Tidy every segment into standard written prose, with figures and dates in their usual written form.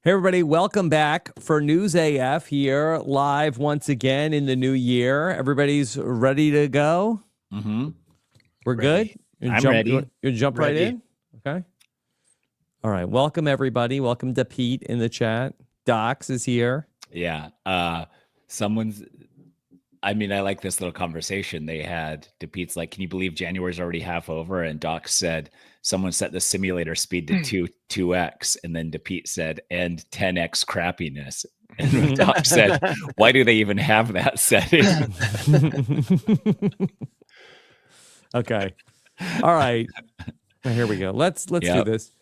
Hey, everybody, welcome back for News AF here live once again in the new year. Everybody's ready to go? Mm-hmm. We're ready. good? I'm ready. You jump ready. Right in? Okay. All right. Welcome, everybody. Welcome to Pete in the chat. Docs is here. Yeah. I like this little conversation they had. Pete's like, can you believe January's already half over? And Doc said, someone set the simulator speed to 2x. And then Pete said, and 10x crappiness. And Doc said, why do they even have that setting? Okay. All right. Here we go. Let's do this.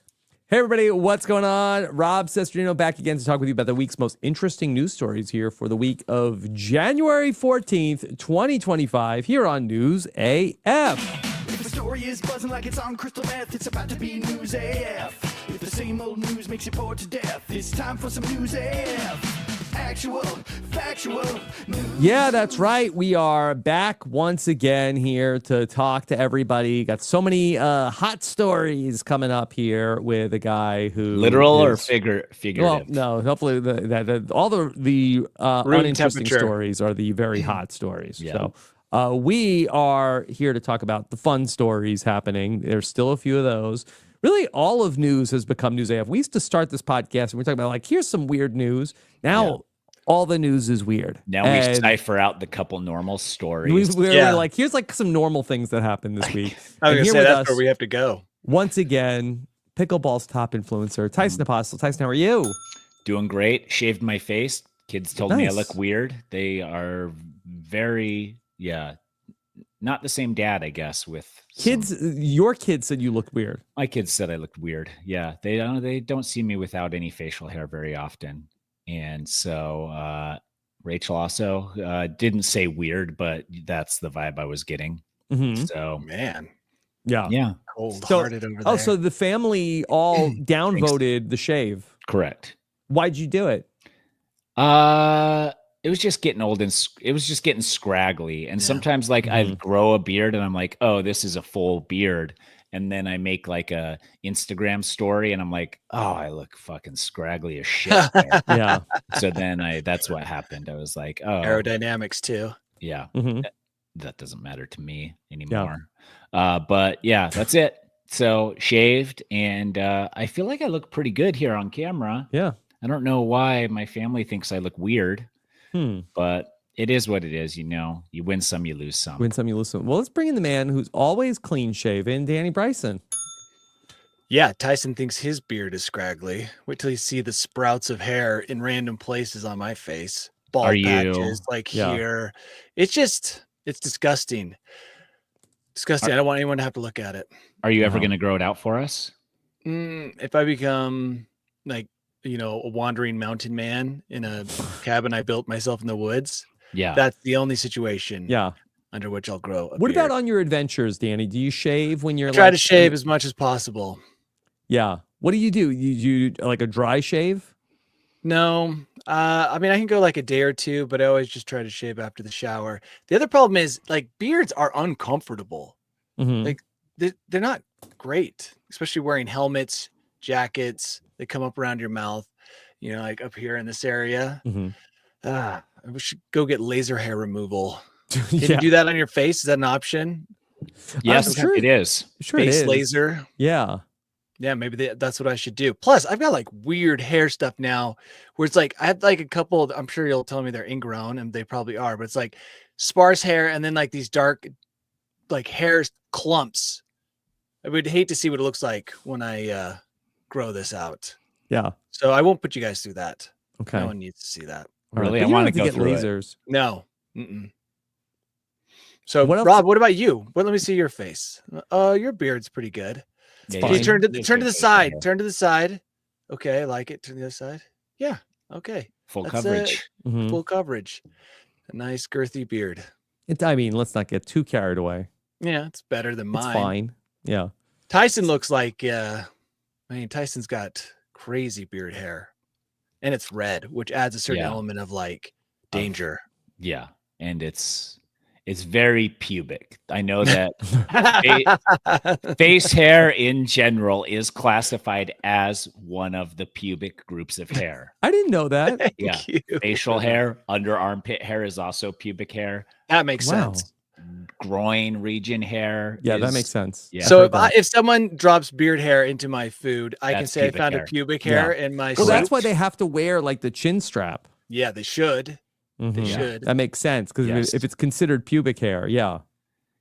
Hey, everybody, what's going on? Rob Cesternino back again to talk with you about the week's most interesting news stories here for the week of January 14th, 2025, here on News AF. If the story is buzzing like it's on crystal meth, it's about to be News AF. If the same old news makes you bored to death, it's time for some News AF. Actual, factual news. Yeah, that's right. We are back once again here to talk to everybody. Got so many hot stories coming up here with a guy who literal or figurative. Well, no, hopefully all the uninteresting stories are the very hot stories. Yeah. So we are here to talk about the fun stories happening. There's still a few of those. Really, all of news has become News AF. We used to start this podcast and we're talking about like, here's some weird news. Now, all the news is weird. Now we cipher out the couple normal stories. We're like, here's like some normal things that happened this week. I was going to say that's where we have to go. Once again, pickleball's top influencer, Tyson Apostol. Tyson, how are you? Doing great. Shaved my face. Kids told me I look weird. They are very, not the same dad, I guess, with kids. Your kids said you looked weird. My kids said I looked weird. Yeah, they don't see me without any facial hair very often. And so Rachel also didn't say weird, but that's the vibe I was getting. Mm-hmm. So, man. Yeah. Cold-hearted over there. Oh, so the family all downvoted the shave. Correct. Why'd you do it? It was just getting old and it was just getting scraggly. And sometimes like I grow a beard and I'm like, oh, this is a full beard. And then I make like a Instagram story and I'm like, oh, I look fucking scraggly as shit. Yeah. So then that's what happened. I was like, oh, aerodynamics too. Yeah. Mm-hmm. That doesn't matter to me anymore. Yeah. But yeah, that's it. So shaved and I feel like I look pretty good here on camera. Yeah. I don't know why my family thinks I look weird, but it is what it is. You know, you win some, you lose some. Win some, you lose some. Well, let's bring in the man who's always clean shaven, Danny Bryson. Yeah, Tyson thinks his beard is scraggly. Wait till you see the sprouts of hair in random places on my face. Bald patches, like here. It's disgusting. Disgusting. I don't want anyone to have to look at it. Are you ever going to grow it out for us? If I become like, a wandering mountain man in a cabin I built myself in the woods. Yeah. That's the only situation. Yeah. Under which I'll grow a What beard. about on your adventures, Danny? Do you shave when you're try to shave as much as possible? Yeah. What do? You like a dry shave? No. I mean, I can go like a day or two, but I always just try to shave after the shower. The other problem is like beards are uncomfortable. Mm-hmm. Like they're not great, especially wearing helmets, jackets. They come up around your mouth, like up here in this area. Mm-hmm. We should go get laser hair removal. Can you do that on your face? Is that an option? Yes, sure it is. Sure, face it is. laser. Yeah. Yeah, maybe that's what I should do. Plus, I've got like weird hair stuff now where it's like I have like a couple, I'm sure you'll tell me they're ingrown and they probably are, but it's like sparse hair and then like these dark like hair clumps. I would hate to see what it looks like when I grow this out. Yeah. So I won't put you guys through that. Okay. No one needs to see that. Really? I want to go get through lasers. No. So Rob, what about you? Let me see your face. Your beard's pretty good. Okay, turn to the side. Turn to the side. Okay, I like it. Turn to the other side. Yeah. Okay. Full coverage. Full coverage. A nice girthy beard. Let's not get too carried away. Yeah, it's better than mine. It's fine. Yeah. Tyson looks like Tyson's got crazy beard hair. And it's red, which adds a certain element of like danger. Yeah. And it's It's very pubic. I know that face hair in general is classified as one of the pubic groups of hair. I didn't know that. Yeah. Facial hair, under armpit hair is also pubic hair. That makes Wow. sense. Groin region hair. Yeah, that makes sense. Yeah. So if someone drops beard hair into my food, I can That's say I pubic found hair. a pubic hair in my Well, that's soup. why they have to wear like the chin strap. Yeah, they should. They should. That makes sense because Yes. if it's considered pubic hair, yeah.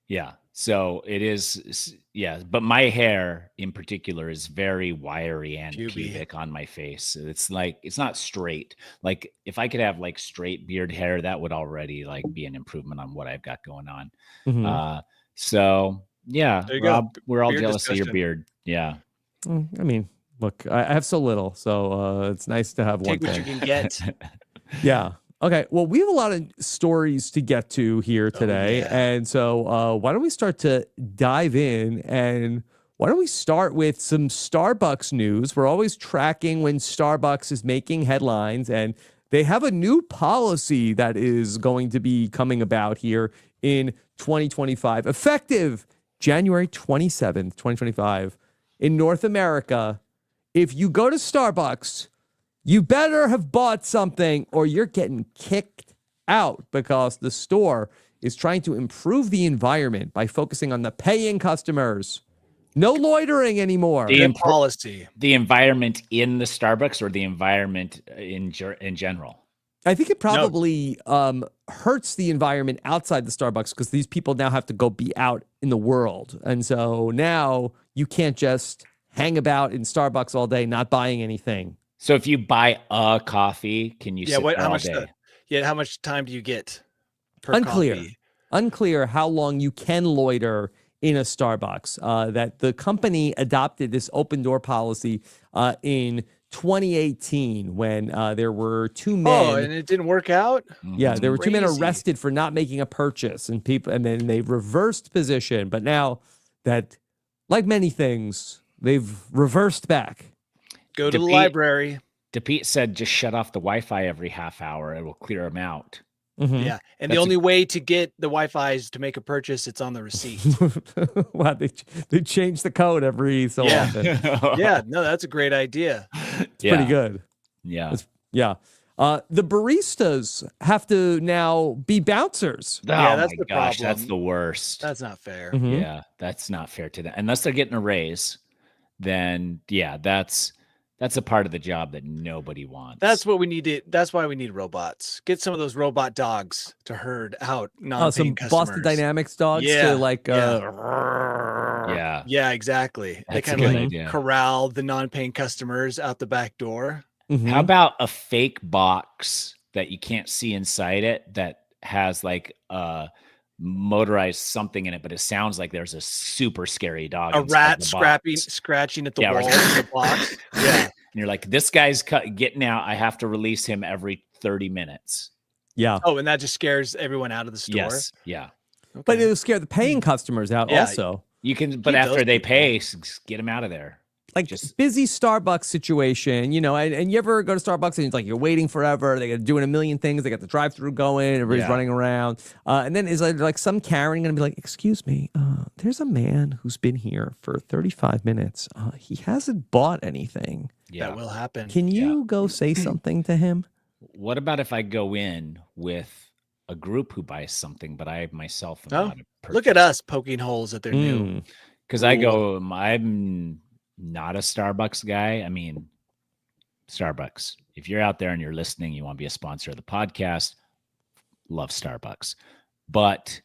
Yeah. So it is, yeah. But my hair in particular is very wiry and pubic on my face. It's like, it's not straight. Like if I could have like straight beard hair, that would already like be an improvement on what I've got going on. So yeah, There you Rob, go. we're all Beard jealous of your discussion. beard. Yeah. I mean, look, I have so little, so it's nice to have one Take what you thing. can get. Yeah. Okay. Well, we have a lot of stories to get to here today. yeah. And so why don't we start to dive in, and why don't we start with some Starbucks news? We're always tracking when Starbucks is making headlines, and they have a new policy that is going to be coming about here in 2025, effective January 27th, 2025 in North America. If you go to Starbucks, you better have bought something or you're getting kicked out, because the store is trying to improve the environment by focusing on the paying customers. No loitering anymore. The policy. The environment in the Starbucks or the environment in general? I think it probably hurts the environment outside the Starbucks, because these people now have to go be out in the world. And so now you can't just hang about in Starbucks all day not buying anything. So if you buy a coffee, can you sit there how all much day? how much time do you get per Unclear. coffee? Unclear how long you can loiter in a Starbucks. That the company adopted this open door policy in 2018 when there were two men. Oh, and it didn't work out? Yeah, there were two men Crazy. arrested for not making a purchase, and then they reversed position. But now that, like many things, they've reversed back. Go to the DePete- library. DePete said just shut off the Wi-Fi every half hour. It will clear them out. Yeah. And the That's only way to get the Wi-Fi is to make a purchase. It's on the receipt. Wow, they change the code every so often. Yeah. No, that's a great idea. It's pretty good. Yeah. Yeah. The baristas have to now be bouncers. Yeah, Oh that's my the gosh, problem. that's the worst. That's not fair. Mhm. Yeah, that's not fair to them. Unless they're getting a raise, then yeah, that's a part of the job that nobody wants. That's what we need to. That's why we need robots. Get some of those robot dogs to herd out Some non-paying customers. Boston Dynamics dogs Yeah, to like yeah. Yeah, exactly. They That's a kind good of like idea. corral the non-paying customers out the back door. Mhm. How about a fake box that you can't see inside it that has like a motorized something in it, but it sounds like there's a super scary dog. A inside rat the box. scratching at the Yeah, or- wall of the box. Yeah. And you're like, this guy's getting out. I have to release him every 30 minutes. Yeah. Oh, and that just scares everyone out of the store. Yes. Yeah. Okay. But it'll scare the paying customers out Yeah. also. You can, but Keep after those they people. pay, get them out of there. Like Just- busy Starbucks situation, and you ever go to Starbucks and it's like you're waiting forever. They got doing a million things. They got the drive-through going. Everybody's Yeah. running around. And then is like some Karen going to be like, excuse me, there's a man who's been here for 35 minutes. He hasn't bought anything. Yeah. That will happen. Can you go say something to him? What about if I go in with a group who buys something, but I myself am Oh, not a Look at us poking holes that they're new. Mm. Because I go, I'm not a Starbucks guy. I mean, Starbucks. If you're out there and you're listening, you want to be a sponsor of the podcast, love Starbucks. But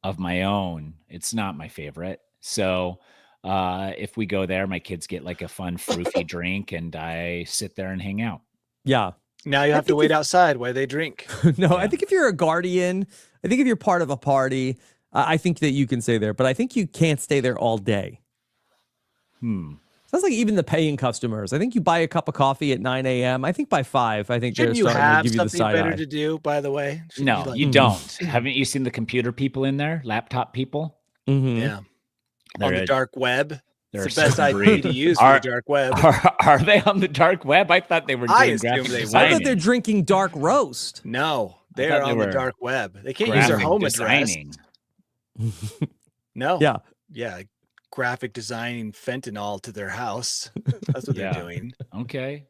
of my own, it's not my favorite. So if we go there, my kids get like a fun fruity drink and I sit there and hang out. Yeah. Now you have to think wait outside while they drink. No, I Yeah. think if you're a guardian, I think if you're part of a party, I think that you can stay there. But I think you can't stay there all day. Sounds like even the paying customers. I think you buy a cup of coffee at 9 a.m. I think by 5, I think they're Shouldn't you starting to have give you the something side better eye. to do, by the way? Shouldn't No, like- you don't. Haven't you seen the computer people in there? Laptop people? Mhm. Yeah. They're On the a- dark web. they're It's a the best certain IP breed. to use for Are- the dark web. Are they on the dark web? I thought they were I doing assume graphic they were. I design. thought they're drinking dark roast. No. They thought are they on the were dark web. They can't use their graphic home designing. address. No. Yeah. Yeah. Graphic designing fentanyl to their house. That's what Yeah. they're doing. Okay.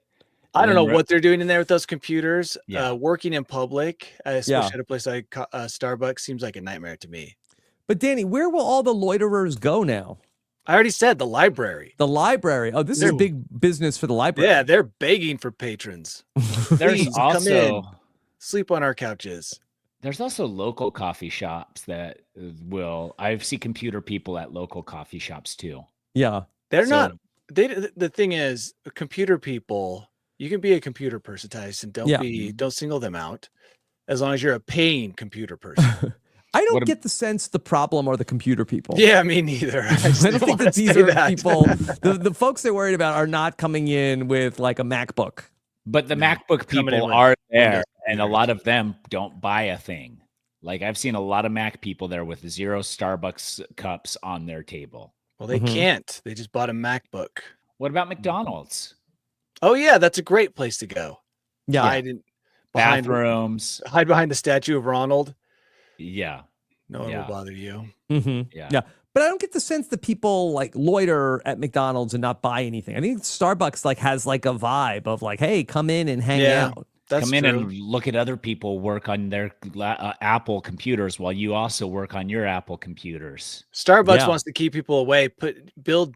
I don't And know then what they're doing in there with those computers. Yeah. Working in public, especially Yeah. at a place like Starbucks, seems like a nightmare to me. But Danny, where will all the loiterers go now? I already said the library. The library. Oh, this is Ooh. big business for the library. Yeah, they're begging for patrons. There's Please come in, also sleep on our couches. there's also local coffee shops that will. I see computer people at local coffee shops too. Yeah. They're So- not. The thing is, computer people. You can be a computer person, Tyson. Don't single them out. As long as you're a paying computer person. I don't What a- get the sense the problem are the computer people. Yeah, me neither. I I don't think that these are people. The folks they're worried about are not coming in with like a MacBook. But the MacBook Coming in people with are there, Windows and a computers. lot of them don't buy a thing. Like I've seen a lot of Mac people there with 0 Starbucks cups on their table. Well, they Mhm. can't. They just bought a MacBook. What about McDonald's? Oh yeah, that's a great place to go. Yeah. Hide behind Bathrooms. the statue of Ronald. Yeah. No one Yeah. will bother you. Mm-hmm. Yeah. Yeah. But I don't get the sense that people like loiter at McDonald's and not buy anything. I think Starbucks like has like a vibe of like, hey, come in and hang Yeah. out. That's Come in true. and look at other people work on their Apple computers while you also work on your Apple computers. Starbucks Yeah. wants to keep people away. Build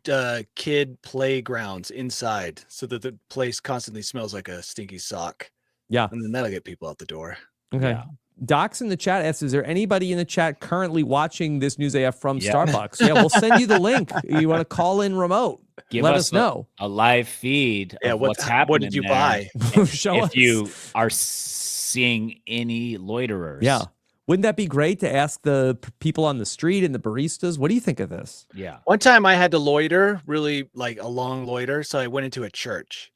kid playgrounds inside so that the place constantly smells like a stinky sock, Yeah. and then that'll get people out the door. Okay. Yeah. Docs in the chat asks, is there anybody in the chat currently watching this news AF from Yeah. Starbucks? Yeah, we'll send you the link. You want to call in remote? Give Let us us know. a live feed Yeah, of what's happening. what did you there. buy? Show If us. you are seeing any loiterers. Yeah. Wouldn't that be great to ask the people on the street and the baristas? What do you think of this? Yeah. One time I had to loiter, really like a long loiter, so I went into a church.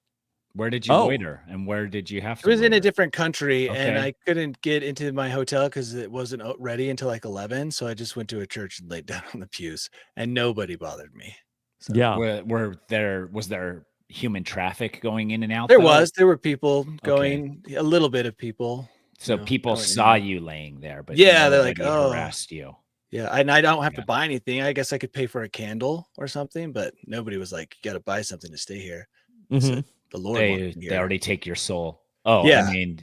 Where did you Oh. loiter and where did you have It to was in a loiter? different country, and Okay. I couldn't get into my hotel because it wasn't ready until like 11. So I just went to a church and laid down on the pews, and nobody bothered me. So, Yeah. Was there human traffic going in and out? There though? there were people going, a little bit of people. So you know, people going in saw and out. you laying there, but Yeah, they're like, nobody "Oh." harassed you. Yeah, and I don't have Yeah. to buy anything. I guess I could pay for a candle or something, but nobody was like, "You got to buy something to stay here." Mhm. So the Lord They wanted me they here. already take your soul. Oh, Yeah. I mean,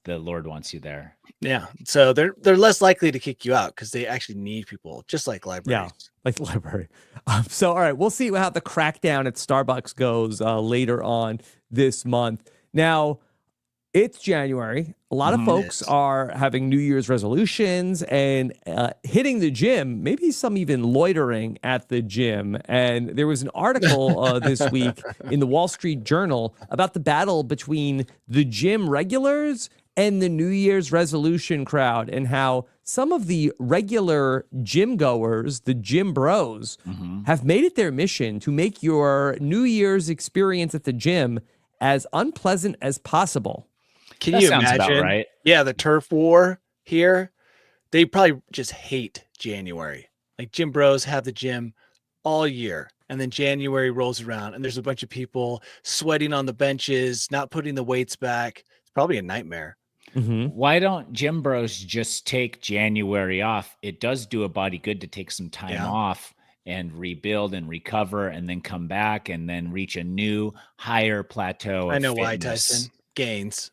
the Lord wants you there. Yeah, so they're less likely to kick you out because they actually need people, just like libraries. Like the library. So, all right, we'll see how the crackdown at Starbucks goes later on this month. Now, it's January. A lot of Mhm. folks It is. are having New Year's resolutions and hitting the gym, maybe some even loitering at the gym. And there was an article this week in the Wall Street Journal about the battle between the gym regulars and the New Year's resolution crowd, and how some of the regular gym goers, the gym bros, Mhm. have made it their mission to make your New Year's experience at the gym as unpleasant as possible. Can That you sounds about imagine? right. Yeah, the turf war here. They probably just hate January. Like gym bros have the gym all year, and then January rolls around, and there's a bunch of people sweating on the benches, not putting the weights back. It's probably a nightmare. Mm-hmm. Why don't gym bros just take January off? It does do a body good to take some time Yeah. off and rebuild and recover and then come back and then reach a new higher plateau. I of know why, fitness. Tyson. Gains.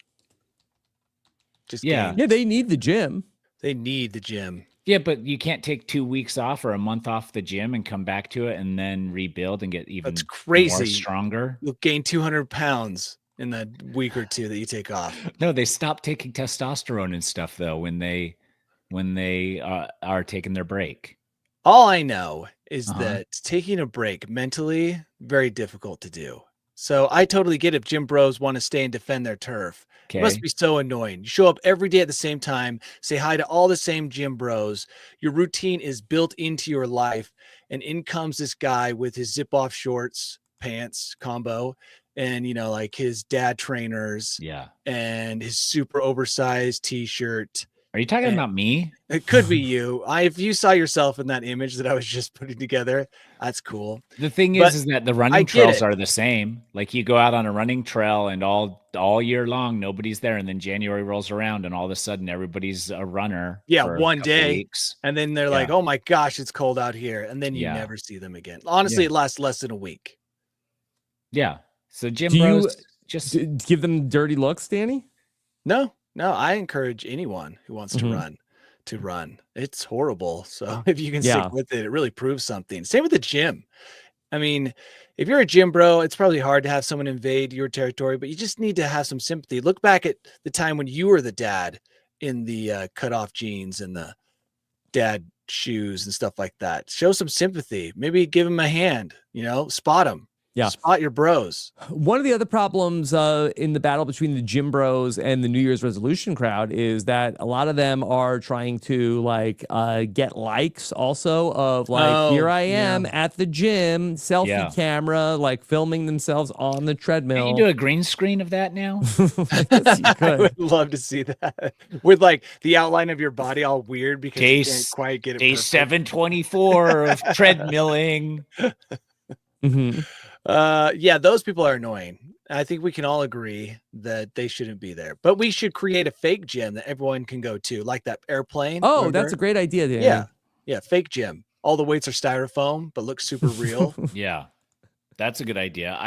Just Yeah. gains. Yeah, they need the gym. They need the gym. Yeah, but you can't take 2 weeks off or a month off the gym and come back to it and then rebuild and get even That's more crazy. stronger. You'll gain 200 pounds in the week or two that you take off. No, they stop taking testosterone and stuff though when they are taking their break. All I know is Uh-huh. that taking a break mentally, very difficult to do. So I totally get if gym bros want to stay and defend their turf. Okay. It must be so annoying. You show up every day at the same time, say hi to all the same gym bros. Your routine is built into your life. And in comes this guy with his zip off shorts, pants combo, and, like his dad trainers Yeah. and his super oversized t-shirt Are you talking about me? It could be you. If you saw yourself in that image that I was just putting together, that's cool. The thing But is that the I running get trails it. are the same. Like you go out on a running trail and all year long, nobody's there. And then January rolls around and all of a sudden everybody's a runner. Yeah, for a one couple day. weeks. And then they're like, Yeah. oh my gosh, it's cold out here. And then you Yeah. never see them again. Honestly, Yeah. it lasts less than a week. Yeah. So gym Do you bros just give them dirty looks, Danny? No, I encourage anyone who wants to Mhm. run to run. It's horrible. So if you can Yeah. stick with it, it really proves something. Same with the gym. I mean, if you're a gym bro, it's probably hard to have someone invade your territory, but you just need to have some sympathy. Look back at the time when you were the dad in the cutoff jeans and the dad shoes and stuff like that. Show some sympathy. Maybe give him a hand, spot him. Yeah. Spot your bros. One of the other problems in the battle between the gym bros and the New Year's resolution crowd is that a lot of them are trying to get likes also of here I am at the gym, selfie camera, filming themselves on the treadmill. Can you do a green screen of that now? I guess you I could. would love to see that with the outline of your body all weird because you can't quite get it. Day perfect. 724 of treadmilling. Mm-hmm. Yeah, those people are annoying. I think we can all agree that they shouldn't be there, but we should create a fake gym that everyone can go to, like that airplane. Oh, remember? that's a great idea, Danny. Yeah, fake gym. All the weights are styrofoam, but look super real. Yeah, that's a good idea.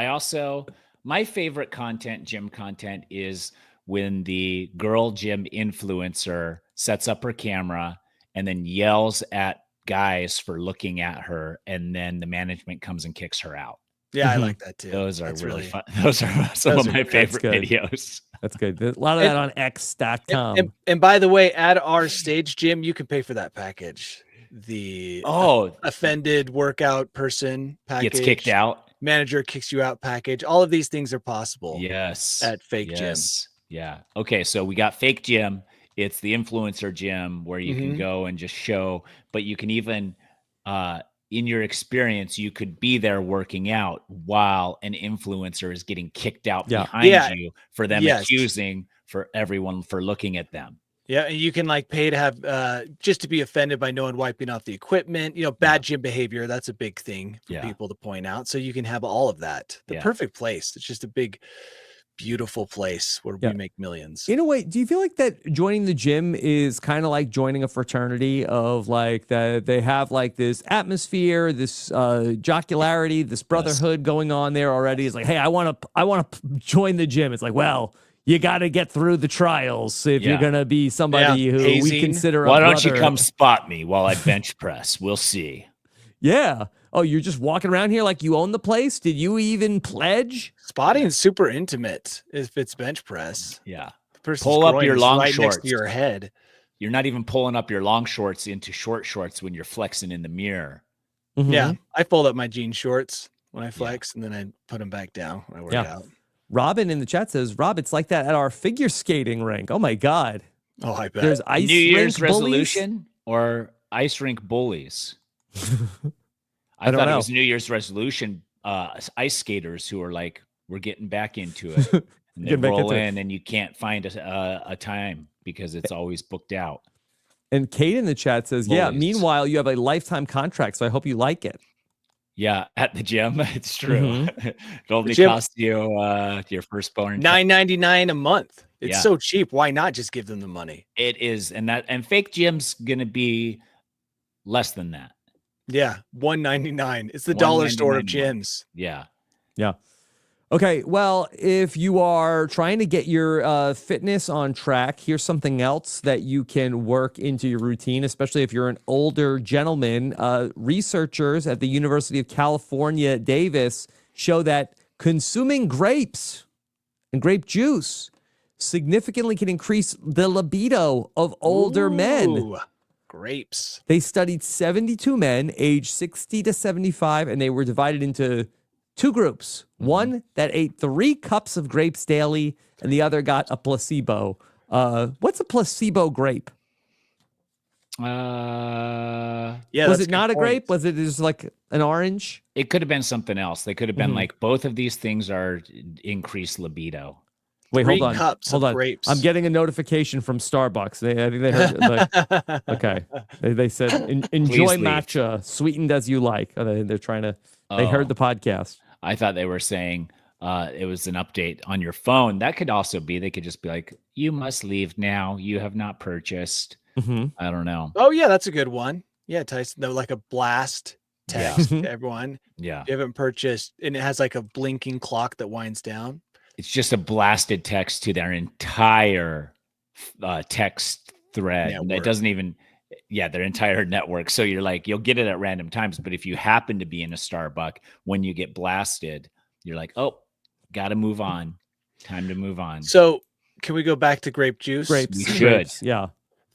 My favorite gym content is when the girl gym influencer sets up her camera and then yells at guys for looking at her, and then the management comes and kicks her out. Yeah, I like that too. Those are That's really fun. Those are some of my favorite good. videos. That's good. A lot of that on x.com. And by the way, at our stage gym, you can pay for that package. The offended workout person package gets kicked out. Manager kicks you out package. All of these things are possible. Yes. At fake gym. Yeah. Okay. So we got fake gym. It's the influencer gym where you can go and just show, but you can even, in your experience, you could be there working out while an influencer is getting kicked out behind you for them accusing for everyone for looking at them. Yeah, and you can pay to have just to be offended by no one wiping off the equipment. Bad gym behavior, that's a big thing for people to point out. So you can have all of that. The perfect place. It's just a big, beautiful place where we make millions. In a way, do you feel like that joining the gym is kind of like joining a fraternity of that they have this atmosphere, this jocularity, this brotherhood going on there already? It's hey, I want to join the gym. It's well, you got to get through the trials if you're going to be somebody who we consider a Why brother. don't you come spot me while I bench press? We'll see. Yeah. Oh, you're just walking around here like you own the place? Did you even pledge? Spotting is super intimate if it's bench press. Yeah. The person's pull up groin your is long right shorts. next to your head. You're not even pulling up your long shorts into short shorts when you're flexing in the mirror. Mm-hmm. Yeah. I fold up my jean shorts when I flex and then I put them back down when I work out. Robin in the chat says, Rob, it's like that at our figure skating rink. Oh my God. Oh, I bet. There's ice New Year's rink resolution or ice rink bullies? I don't thought know. it was New Year's resolution. Ice skaters who are we're getting back into it. And they roll in and you can't find a time because it's always booked out. And Kate in the chat says, bullies. yeah, meanwhile, you have a lifetime contract, so I hope you like it. Yeah, at the gym, it's true. It only costs you your firstborn $9.99 a month. It's so cheap. Why not just give them the money? It is, and fake gym's gonna be less than that. Yeah, $1.99. It's the dollar store of gyms. Yeah. Okay, well, if you are trying to get your fitness on track, here's something else that you can work into your routine, especially if you're an older gentleman. Researchers at the University of California, Davis, show that consuming grapes and grape juice significantly can increase the libido of older men. Grapes. They studied 72 men aged 60 to 75, and they were divided into two groups. One that ate 3 cups of grapes daily, and the other got a placebo. What's a placebo grape? Yeah. Was it not a grape? Was it just an orange? It could have been something else. They could have been both of these things are increased libido. Wait, 3 hold on. cups Hold of on. grapes. I'm getting a notification from Starbucks. I think they heard. Okay. They said, enjoy Please leave. matcha, sweetened as you like. They're trying to, they heard the podcast. I thought they were saying it was an update on your phone. That could also be, they could just be like, you must leave now. You have not purchased. I don't know. Oh, yeah, that's a good one. Yeah, Tyson, though, like a blast text Yeah. to everyone. Yeah. You haven't purchased, and it has like a blinking clock that winds down. It's just a blasted text to their entire text thread. Network. It doesn't even, their entire network. So you're like, you'll get it at random times. But if you happen to be in a Starbucks, when you get blasted, you're like, oh, got to move on. Time to move on. So can we go back to grape juice? Grapes. We should. Grapes, yeah.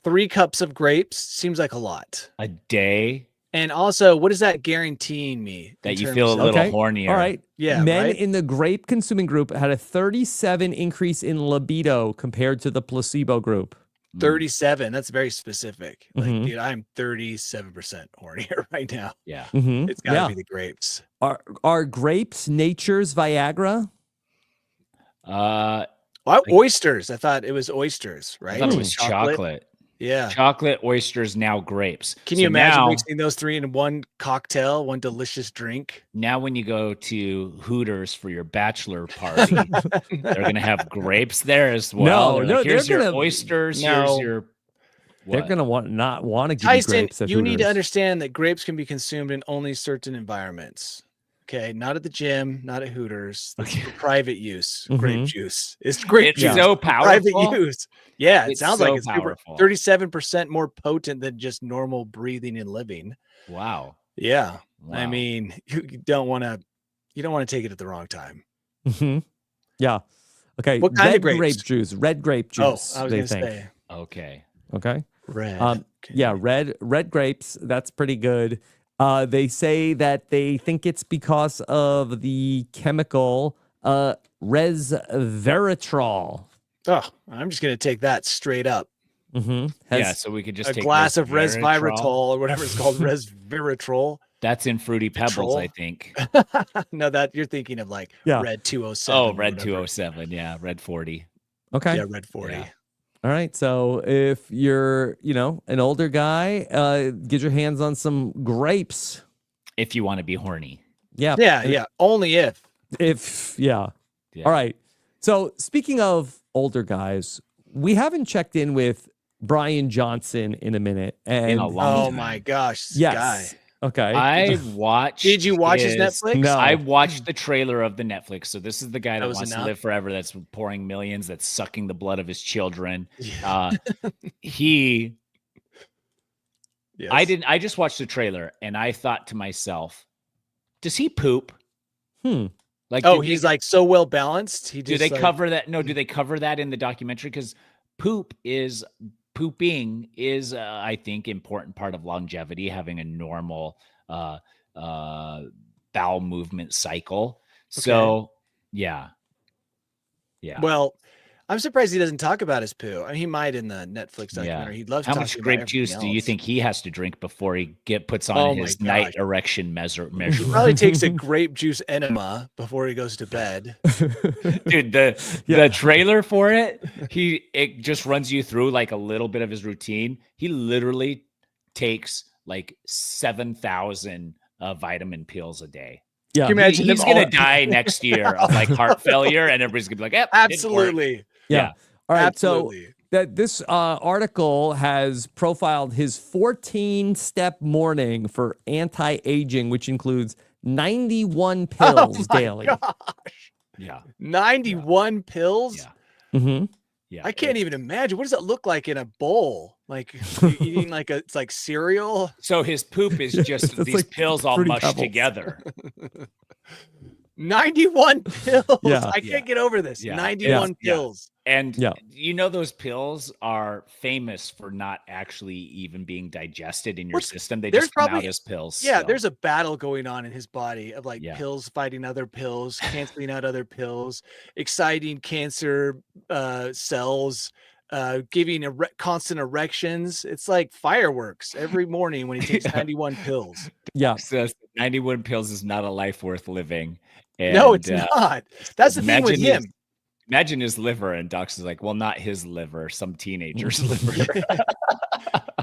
3 cups of grapes seems like a lot. A day And also, what is that guaranteeing me? that in you terms feel a of- little Okay. hornier. All right. Yeah, Men right? in the grape consuming group had a 37 increase in libido compared to the placebo group. 37. That's very specific. Like, Mhm. dude, I'm 37% hornier right now. Yeah. Mm-hmm. It's got to be the grapes. Are grapes nature's Viagra? Uh, Oysters. I thought it was oysters, I right? thought it was chocolate. Yeah. Chocolate, oysters, now grapes. Can So you imagine now, mixing those 3 in one cocktail, one delicious drink? now when you go to Hooters for your bachelor party, they're going to have grapes there as well. No, They're like, they're here's your gonna- oysters. No. Here's your. They're What? gonna not want to give Tyson, you grapes at you need to Hooters. understand that grapes can be consumed in only certain environments. Okay, not at the gym, not at Hooters. That's for private use. Grape Mhm. juice. It's grape It's juice. so for private powerful. use. Yeah, it It's sounds so like it's super, powerful. 37% more potent than just normal breathing and living. Wow. Yeah. I Wow. mean, you don't want to take it at the wrong time. Mhm. Yeah. Okay. What kind of red grapes? grape juice. Red grape juice. Oh, I was they going to think. say Okay. Okay. red. Okay. Yeah, red grapes. That's pretty good. They say that they think it's because of the chemical resveratrol. Oh, I'm just going to take that straight up. Mm-hmm. Yeah, so we could just A take glass of resveratrol. resveratrol or whatever it's called, resveratrol. That's in Fruity Pebbles, Petrol? I think. No, that you're thinking of like Yeah. red 207. Oh, or Red whatever. 207. Yeah, Red 40. Okay. Yeah, red 40. Yeah. All right. So if you're, an older guy, get your hands on some grapes. If you want to be horny. Yeah. Yeah. Only if. Yeah. Yeah. All right. So speaking of older guys, we haven't checked in with Brian Johnson in a minute. And In a long Oh time. my gosh. This yes. guy. Okay. I watched. Did you watch his Netflix? No. I watched the trailer of the Netflix. So this is the guy that was wants to enough? live forever. That's pouring millions. That's sucking the blood of his children. Yeah. He. Yes. I just watched the trailer and I thought to myself, does he poop? Like, Oh, did he's they- like so well balanced. He do just they like, cover that? No, do they cover that in the documentary? Because pooping is, I think, important part of longevity, having a normal bowel movement cycle. So, yeah. Well, I'm surprised he doesn't talk about his poo. I mean, he might in the Netflix documentary. He loves How talking much about grape juice everything do you else. think he has to drink before he puts on Oh my his night gosh. erection He measure? probably takes a grape juice enema before he goes to bed. Dude, the trailer for it just runs you through like a little bit of his routine. He literally takes like 7,000 vitamin pills a day. Yeah. Can you imagine He's them gonna all- die next year of like heart failure, and everybody's gonna be like, yep, did for it." Absolutely. Yeah. All right. Absolutely. So that this article has profiled his 14-step morning for anti-aging, which includes 91 pills my daily. Yeah, 91 pills. Yeah. Mm-hmm. yeah. I can't even imagine. What does that look like in a bowl? Like eating it's like cereal. So his poop is just It's these like pills all Fruity mushed Pebbles. together. 91 pills. Yeah. I can't get over this. Yeah. 91 Yeah. pills. And Yeah. those pills are famous for not actually even being digested in your What's- system. They there's just come out probably- as pills. Yeah, so. there's a battle going on in his body of like Yeah. pills fighting other pills, canceling out other pills, exciting cancer cells, giving constant erections. It's like fireworks every morning when he takes 91 pills. Yeah. So 91 pills is not a life worth living. No, And, it's not. That's the thing with imagine him. Imagine his liver, and Doc's is like, well, not his liver, some teenager's liver.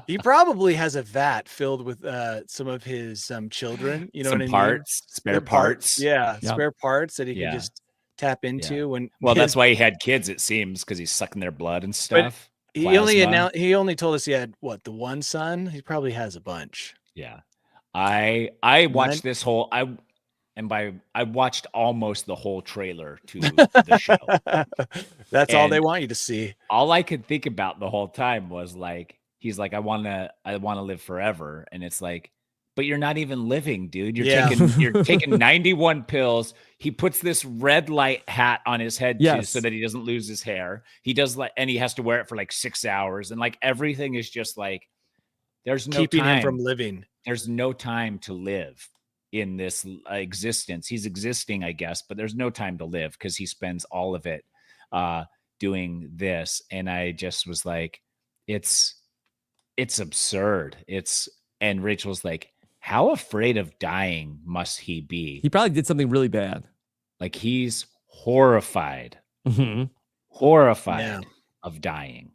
He probably has a vat filled with some of his children. You know Some what I parts, mean? spare parts. Yeah, Yep. spare parts that he Yeah. can just tap into. When Well, that's why he had kids, it seems, because he's sucking their blood and stuff. he only told us he had the one son. He probably has a bunch. Yeah. I watched this whole I watched almost the whole trailer to the show. That's all And they want you to see. all I could think about the whole time was like, he's like, I wanna live forever. And it's like, but you're not even living, dude. You're taking 91 pills. He puts this red light hat on his head too, so that he doesn't lose his hair. He does and he has to wear it for like 6 hours. And like everything is just like, there's no keeping time. him from living. There's no time to live in this existence. He's existing, I guess, but there's no time to live because he spends all of it doing this. And I just was like, it's absurd. And Rachel's like, how afraid of dying must he be? He probably did something really bad. Like he's horrified Mm-hmm. of dying.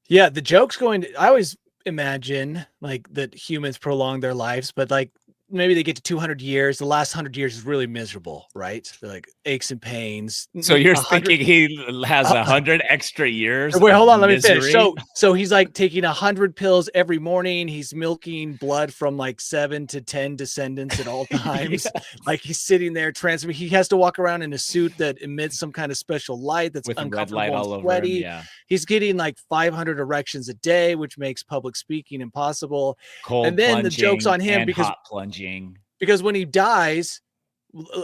Yeah, the joke's I always imagine like that humans prolong their lives, but like maybe they get to 200 years. The last 100 years is really miserable, right? They're like aches and pains. So you're thinking he has 100 extra years? Wait, hold on. Let me misery? finish. So he's like taking 100 pills every morning. He's milking blood from like 7 to 10 descendants at all times. Like he's sitting there transmitting. He has to walk around in a suit that emits some kind of special light that's with uncomfortable red light all and over him. sweaty. Yeah. He's getting like 500 erections a day, which makes public speaking impossible. Cold and then the joke's on him and because hot plunging. Because when he dies,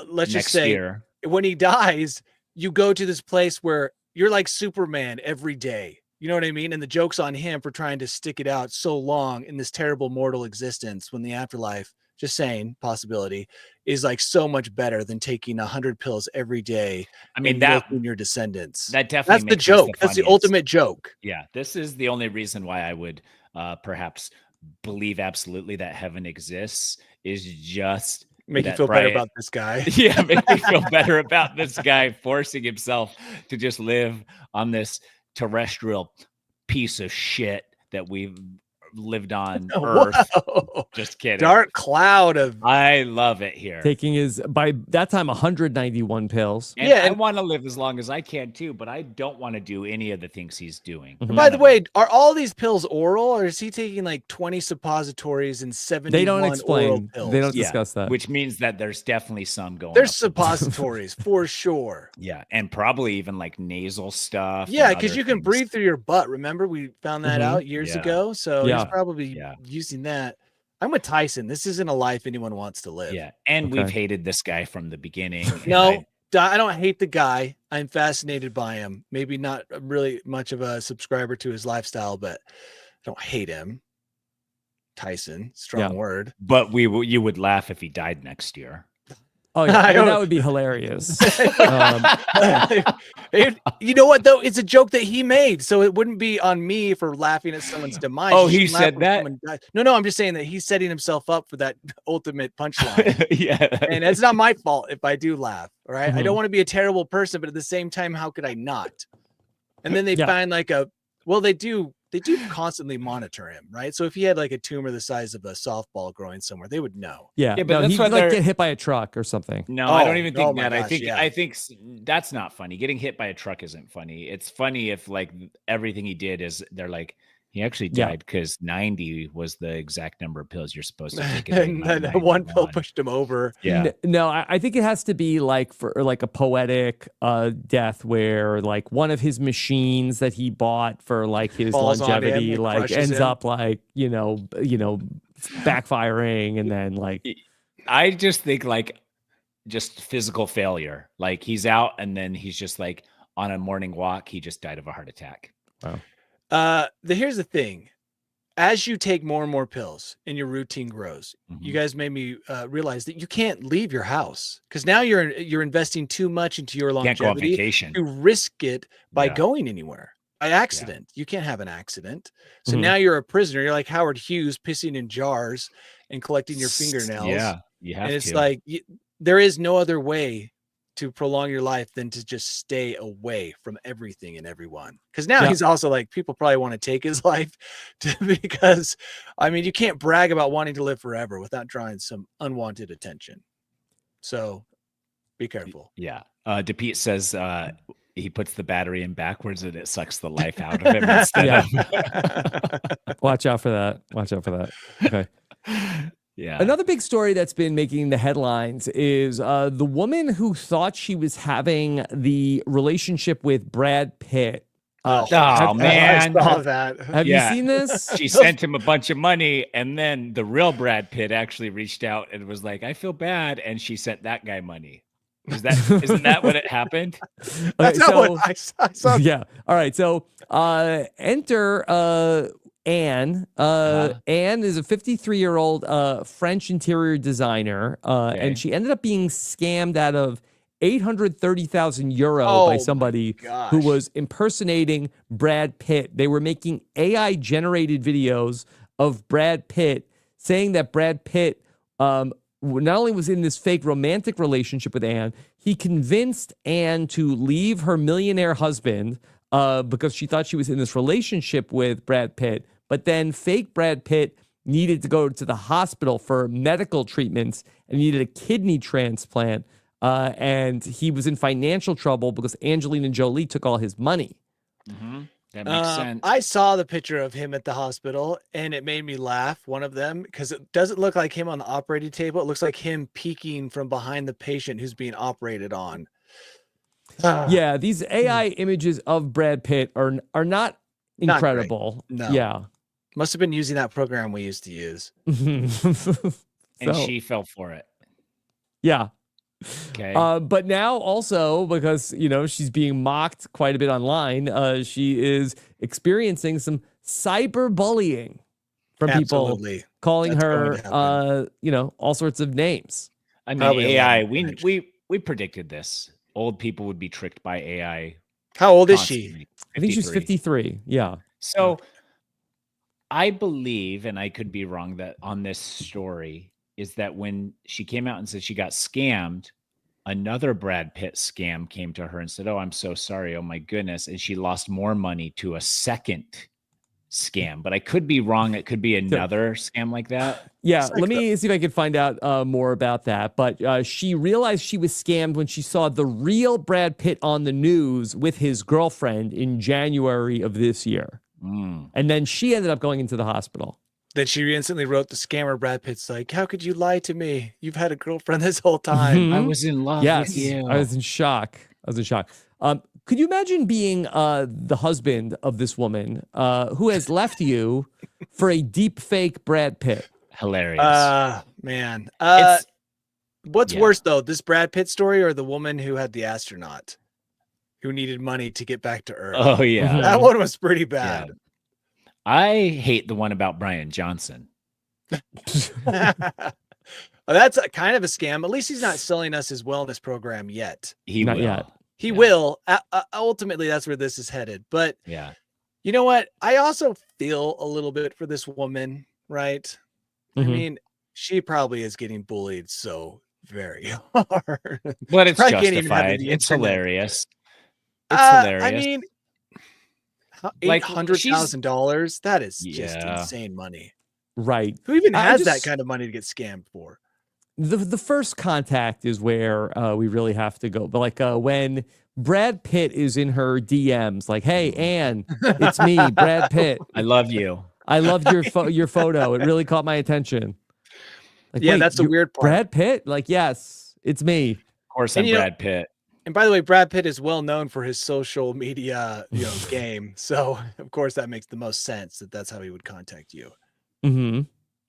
let's just say when he dies, you go to this place where you're like Superman every day. You know what I mean? And the joke's on him for trying to stick it out so long in this terrible mortal existence when the afterlife, just saying, possibility, is like so much better than taking 100 pills every day. I mean, milking your descendants. That definitely that's the joke. That's the ultimate joke. Yeah. This is the only reason why I would perhaps believe absolutely that heaven exists, is just make you feel better about this guy. Yeah, make me feel better about this guy forcing himself to just live on this terrestrial piece of shit that we've lived on Earth. Whoa. Just kidding. Dark cloud of. I love it here. Taking by that time 191 pills. And I want to live as long as I can too, but I don't want to do any of the things he's doing. Mm-hmm. By the way, are all these pills oral, or is he taking like 20 suppositories and 71 They don't explain. oral pills? They don't discuss that. Which means that there's definitely some going. There's suppositories for sure. Yeah, and probably even like nasal stuff. Yeah, because you can breathe through your butt. Remember, we found that out years ago. So he's probably using that. I'm with Tyson. This isn't a life anyone wants to live. Yeah, and we've hated this guy from the beginning. No, I don't hate the guy. I'm fascinated by him. Maybe not really much of a subscriber to his lifestyle, but I don't hate him. Tyson, strong word. But you would laugh if he died next year. Oh yeah, that would be hilarious. You know what though? It's a joke that he made, so it wouldn't be on me for laughing at someone's demise. Oh, he said that? No, I'm just saying that he's setting himself up for that ultimate punchline. Yeah, and it's not my fault if I do laugh. All right, I don't want to be a terrible person, but at the same time, how could I not? And then they find like they do constantly monitor him, right? So if he had like a tumor the size of a softball growing somewhere, they would know. Yeah, but no, he'd like get hit by a truck or something. No, I don't even think that. Gosh, I think that's not funny. Getting hit by a truck isn't funny. It's funny if like everything he did is they're like, he actually died because 90 was the exact number of pills you're supposed to take. And then one pill pushed him over. Yeah. No, I think it has to be like for like a poetic death where like one of his machines that he bought for like his longevity like ends up like, you know, backfiring, and then like I just think like just physical failure. Like he's out and then he's just like on a morning walk, he just died of a heart attack. Wow. Here's the thing. As you take more and more pills and your routine grows, you guys made me realize that you can't leave your house because now you're investing too much into your longevity. Can't go on vacation. You risk it by going anywhere by accident. You can't have an accident. So now you're a prisoner. You're like Howard Hughes pissing in jars and collecting your fingernails. Yeah, you have and it's to. like there is no other way to prolong your life than to just stay away from everything and everyone. Because now he's also like, people probably want to take his life because, I mean, you can't brag about wanting to live forever without drawing some unwanted attention. So be careful. Yeah. DePete says he puts the battery in backwards and it sucks the life out of him instead of. Watch out for that. Watch out for that. Okay. Yeah. Another big story that's been making the headlines is the woman who thought she was having the relationship with Brad Pitt. Man. I saw that. Have you seen this? She sent him a bunch of money, and then the real Brad Pitt actually reached out and was like, I feel bad. And she sent that guy money. Isn't that what it happened? That's not what I saw. Yeah. All right. So enter Anne. Anne is a 53-year-old French interior designer, and she ended up being scammed out of 830,000 euro by somebody who was impersonating Brad Pitt. They were making AI-generated videos of Brad Pitt saying that Brad Pitt not only was in this fake romantic relationship with Anne, he convinced Anne to leave her millionaire husband because she thought she was in this relationship with Brad Pitt. But then fake Brad Pitt needed to go to the hospital for medical treatments and needed a kidney transplant. And he was in financial trouble because Angelina Jolie took all his money. Mm-hmm. That makes sense. I saw the picture of him at the hospital and it made me laugh, one of them, because it doesn't look like him on the operating table. It looks like him peeking from behind the patient who's being operated on. Yeah, these AI images of Brad Pitt are not incredible. No. Yeah. Must have been using that program we used to use. And she fell for it. Yeah. Okay. But now also because, she's being mocked quite a bit online, she is experiencing some cyberbullying from people calling her, all sorts of names. I mean, AI, we predicted this. Old people would be tricked by AI. How old is she? I think she's 53. Yeah. So I believe, and I could be wrong, that on this story is that when she came out and said she got scammed, another Brad Pitt scam came to her and said, oh, I'm so sorry. Oh my goodness. And she lost more money to a second scam, but I could be wrong. It could be another scam like that. Yeah. Let me see if I can find out more about that. But she realized she was scammed when she saw the real Brad Pitt on the news with his girlfriend in January of this year. And then she ended up going into the hospital. Then she instantly wrote the scammer Brad Pitt's like, how could you lie to me? You've had a girlfriend this whole time. I was in love with you. I was in shock. Could you imagine being the husband of this woman who has left you for a deep fake Brad Pitt? Hilarious. Man. What's worse though, this Brad Pitt story or the woman who had the astronaut who needed money to get back to Earth? Oh yeah. That one was pretty bad. Yeah. I hate the one about Brian Johnson. That's kind of a scam. At least he's not selling us his wellness program yet. Not yet. He will. Ultimately, that's where this is headed. But yeah, you know what? I also feel a little bit for this woman, right? I mean, she probably is getting bullied so very hard. But it's justified. It's hilarious. It's hilarious. I mean, $800,000. That is just insane money. Right. Who even has that kind of money to get scammed for? The first contact is where we really have to go. But like when Brad Pitt is in her DMs, like, hey, Anne, it's me, Brad Pitt. I love you. I loved your photo. It really caught my attention. Like, yeah, that's the weird part. Brad Pitt? Like, yes, it's me. Of course, I'm Brad Pitt. And by the way, Brad Pitt is well known for his social media, game. So of course that makes the most sense that that's how he would contact you. Mm-hmm.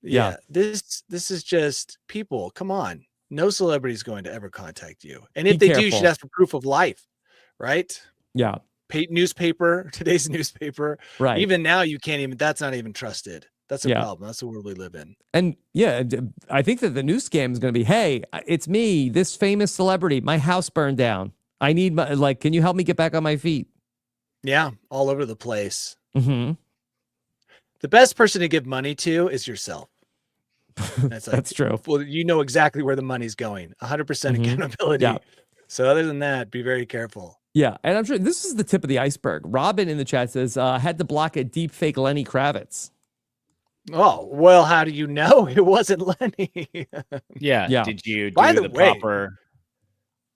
Yeah. This is just people. Come on. No celebrity is going to ever contact you. And if they do, you should ask for proof of life, right? Yeah. Newspaper, today's newspaper. Right. Even now you can't even, that's not even trusted. That's a problem. That's the world we live in. And yeah, I think that the new scam is going to be, hey, it's me, this famous celebrity. My house burned down. I need can you help me get back on my feet? Yeah. All over the place. Mm-hmm. The best person to give money to is yourself. That's true. Well, you know exactly where the money's going. 100% accountability. Yeah. So other than that, be very careful. Yeah, and I'm sure this is the tip of the iceberg. Robin in the chat says, had to block a deep fake Lenny Kravitz. Oh, well, how do you know it wasn't Lenny? Yeah. Did you do By the way, proper?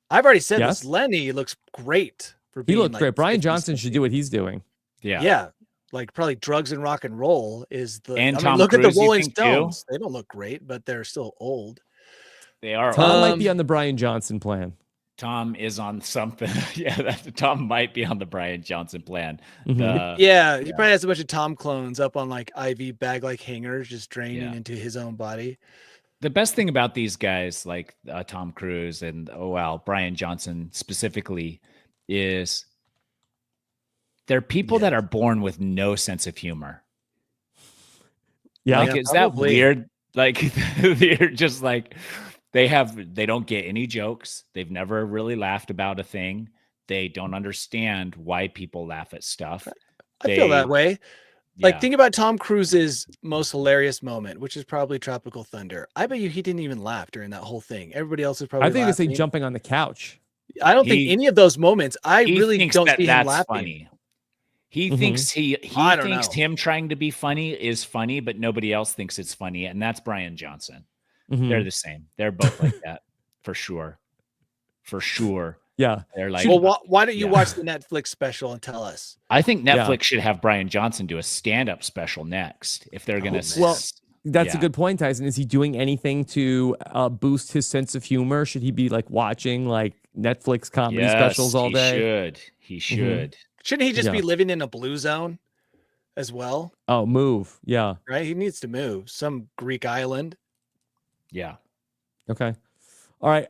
I've already said Yes? this. Lenny looks great for He being looked like great. Brian 50, Johnson should do what he's doing. Yeah. Yeah. Like probably drugs and rock and roll is the. And I mean, Tom look at Cruise, the you Rolling think, too? Stones. They don't look great, but they're still old. They are. Tom might be on the Brian Johnson plan. Tom is on something. Yeah, Tom might be on the Brian Johnson plan. Mhm. Yeah, he probably has a bunch of Tom clones up on like IV bag like hangers, just draining into his own body. The best thing about these guys, like Tom Cruise and Brian Johnson specifically, is they're people that are born with no sense of humor. Yeah, like, is that weird? Like, they're just like they don't get any jokes. They've never really laughed about a thing. They don't understand why people laugh at stuff. I feel that way. Like, Yeah. think about Tom Cruise's most hilarious moment, which is probably Tropical Thunder. I bet you he didn't even laugh during that whole thing. Everybody else is probably I think they laughing. say jumping on the couch. I don't think any of those moments. I really thinks don't that see him that's laughing. funny. He thinks he I don't thinks know. him trying to be funny is funny, but nobody else thinks it's funny, and that's Brian Johnson. They're the same. They're both like that for sure. For sure. Yeah. They're like, Well, why don't you watch the Netflix special and tell us? I think Netflix should have Brian Johnson do a stand-up special next if they're going to. Well, that's a good point, Tyson. Is he doing anything to boost his sense of humor? Should he be like watching like Netflix comedy specials all day? He should. Shouldn't he just be living in a blue zone as well? Oh, move. Yeah. Right? He needs to move. Some Greek island. Yeah. Okay. All right.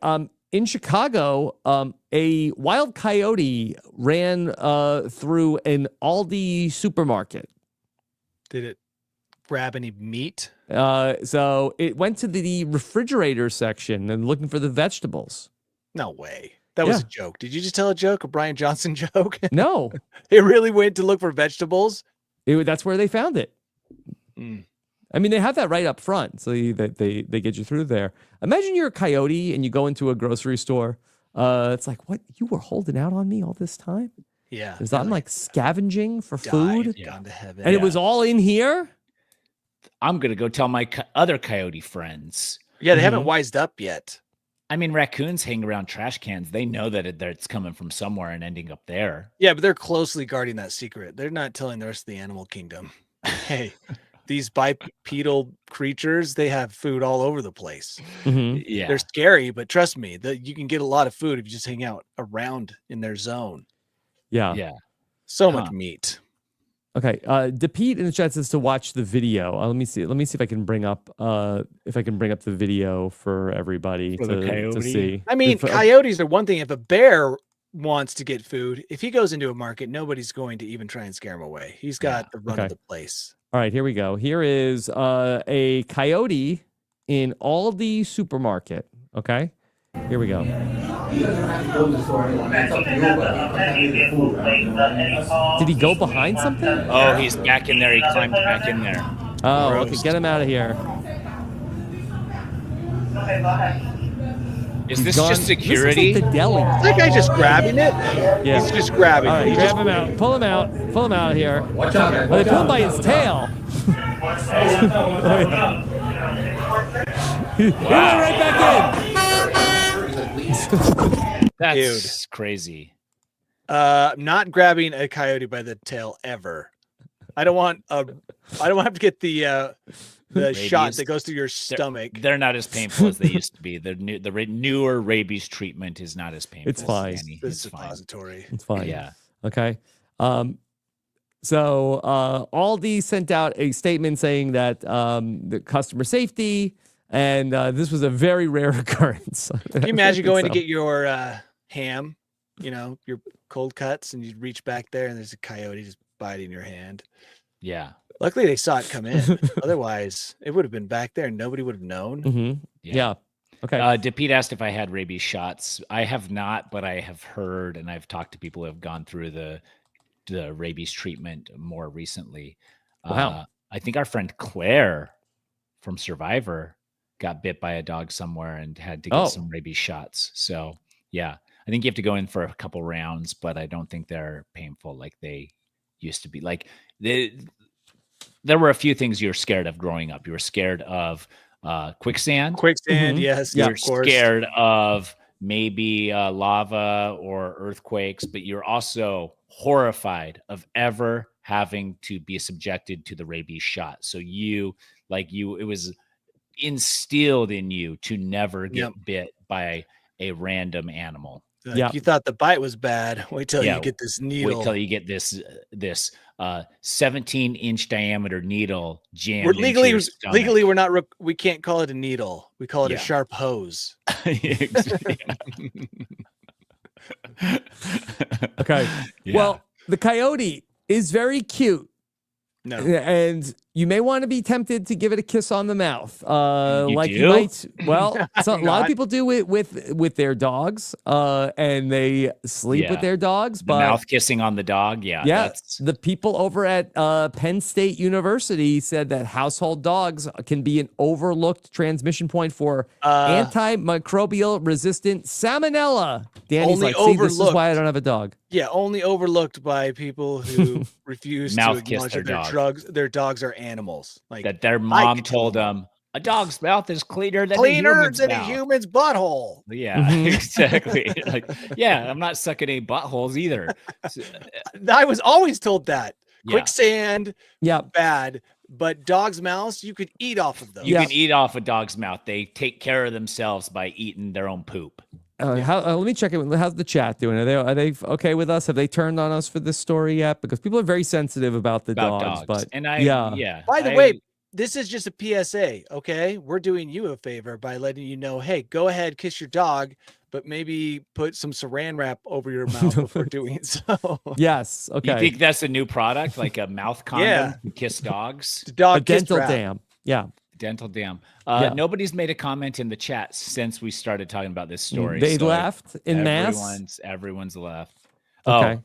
In Chicago, a wild coyote ran through an Aldi supermarket. Did it grab any meat? So it went to the refrigerator section and looking for the vegetables. No way. That was a joke. Did you just tell a joke, a Brian Johnson joke? No. It really went to look for vegetables? That's where they found it. Mm. I mean, they have that right up front, so they get you through there. Imagine you're a coyote and you go into a grocery store. It's like, what? You were holding out on me all this time? Yeah. Is that like scavenging for food? Gone to heaven. And it was all in here? I'm going to go tell my other coyote friends. Yeah, they haven't wised up yet. I mean, raccoons hang around trash cans. They know that it's coming from somewhere and ending up there. Yeah, but they're closely guarding that secret. They're not telling the rest of the animal kingdom, hey, these bipedal creatures, they have food all over the place. Yeah. They're scary, but trust me, that you can get a lot of food if you just hang out around in their zone. Yeah. Yeah. So much meat. Okay. DePete in the chat says to watch the video. Let me see if I can bring up the video for everybody to see. I mean, coyotes are one thing. If a bear wants to get food, if he goes into a market, nobody's going to even try and scare him away. He's got the run of the place. All right, here we go. Here is a coyote in Aldi supermarket. Okay, here we go. Did he go behind something? Oh, he's back in there. He climbed back in there. Oh, okay. Get him out of here. Is this just security? This is like the deli. Is that guy just grabbing it? Yeah. He's just grabbing All right, it. grab him out. Pull him out. Pull him out of here. Watch out. Oh, they pull him by his tail. He went right back in. That's crazy. Not grabbing a coyote by the tail ever. I don't want to get the shot that goes through your stomach. They're not as painful as they used to be. The newer rabies treatment is not as painful. It's fine. It's suppository. It's fine. Yeah. Okay. So Aldi sent out a statement saying that the customer safety and this was a very rare occurrence. Can you imagine going to get your ham, your cold cuts, and you reach back there and there's a coyote just biting your hand? Yeah. Luckily, they saw it come in. Otherwise, it would have been back there and nobody would have known. Mm-hmm. Yeah. Okay. DePete asked if I had rabies shots. I have not, but I have heard and I've talked to people who have gone through the rabies treatment more recently. Wow. I think our friend Claire from Survivor got bit by a dog somewhere and had to get some rabies shots. So, yeah. I think you have to go in for a couple rounds, but I don't think they're painful like they used to be. Like there were a few things you were scared of growing up. You were scared of quicksand. Quicksand, yes. You're of course. scared of maybe lava or earthquakes, but you're also horrified of ever having to be subjected to the rabies shot. So it was instilled in you to never get bit by a random animal. Like, you thought the bite was bad. Wait till you get this needle. Wait till you get this 17-inch diameter needle jammed. We're legally we're not. We can't call it a needle. We call it a sharp hose. Okay. Yeah. Well, the coyote is very cute. No. And you may want to be tempted to give it a kiss on the mouth. You might. Well, a lot of people do it with their dogs, and they sleep with their dogs. But mouth kissing on the dog, the people over at Penn State University said that household dogs can be an overlooked transmission point for antimicrobial resistant salmonella. Danny's like, see, this is why I don't have a dog. Yeah, only overlooked by people who refuse to acknowledge that their dogs are animals. Like that their mom told them a dog's mouth is cleaner than a human's butthole. Yeah, exactly. Like, I'm not sucking any buttholes either. I was always told that. Quicksand, bad, but dog's mouths, you could eat off of those. You can eat off a dog's mouth. They take care of themselves by eating their own poop. Let me check it. How's the chat doing? Are they okay with us? Have they turned on us for this story yet? Because people are very sensitive about dogs. But By the way, this is just a PSA. Okay, we're doing you a favor by letting you know. Hey, go ahead, kiss your dog, but maybe put some Saran wrap over your mouth before doing so. Yes. Okay. You think that's a new product, like a mouth condom to kiss dogs? A dental dam. Yeah. Dental dam. Nobody's made a comment in the chat since we started talking about this story. They left in mass. Everyone's left. Okay.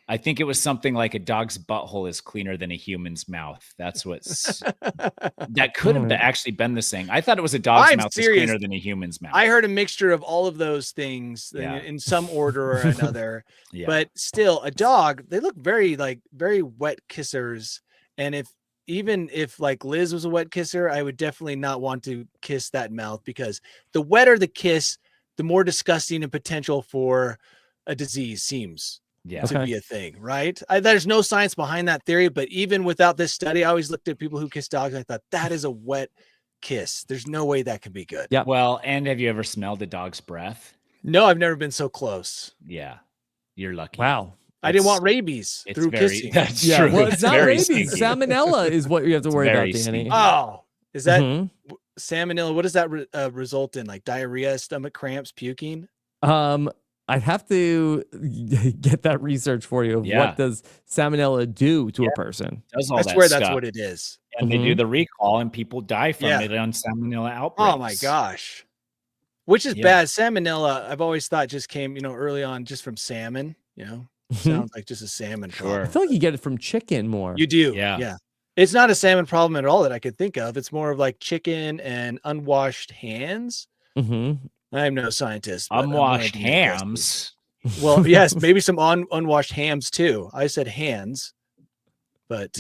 I think it was something like a dog's butthole is cleaner than a human's mouth. That's what's that could have actually been the saying. I thought it was a dog's mouth is cleaner than a human's mouth. I heard a mixture of all of those things in some order or another. But still, a dog, they look very wet kissers. And even if like Liz was a wet kisser, I would definitely not want to kiss that mouth, because the wetter the kiss, the more disgusting and potential for a disease seems to be a thing, right? There's no science behind that theory, but even without this study, I always looked at people who kiss dogs and I thought that is a wet kiss. There's no way that can be good. Yeah. Well, and have you ever smelled a dog's breath? No, I've never been so close. Yeah. You're lucky. Wow. I didn't want rabies through kissing. That's true. Well, it's not rabies. Salmonella is what you have to worry about, Danny. Sneaky. Oh, is that salmonella? What does that result in? Like diarrhea, stomach cramps, puking? I'd have to get that research for you. What does salmonella do to a person? I swear that's what it is. And they do the recall, and people die from it on salmonella outbreaks. Oh my gosh. Which is bad. Salmonella, I've always thought just came, early on just from salmon, Sounds like just a salmon problem. I feel like you get it from chicken more. You do. Yeah. It's not a salmon problem at all that I could think of. It's more of like chicken and unwashed hands. I'm no scientist. Unwashed hams. Well, yes, maybe some unwashed hams too. I said hands, but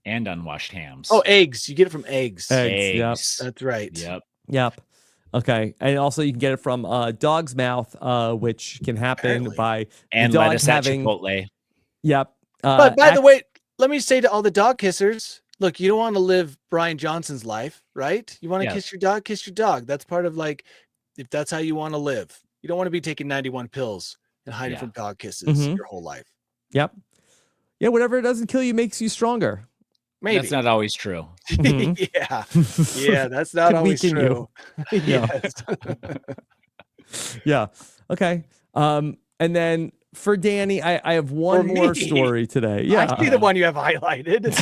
and unwashed hams. Oh, eggs. You get it from eggs. Eggs. Yep. That's right. Yep. Okay, and also you can get it from dog's mouth, which can happen by and the dog lettuce having. At Chipotle. Yep. But by the way, let me say to all the dog kissers, look, you don't want to live Brian Johnson's life, right? You want to kiss your dog, kiss your dog. That's part of if that's how you want to live. You don't want to be taking 91 pills and hiding from dog kisses your whole life. Yep. Yeah, whatever doesn't kill you makes you stronger. Maybe. That's not always true. Yeah, that's not always true. Yes. Yeah. Okay. And then for Danny, I have one more story today. Yeah. I see the one you have highlighted.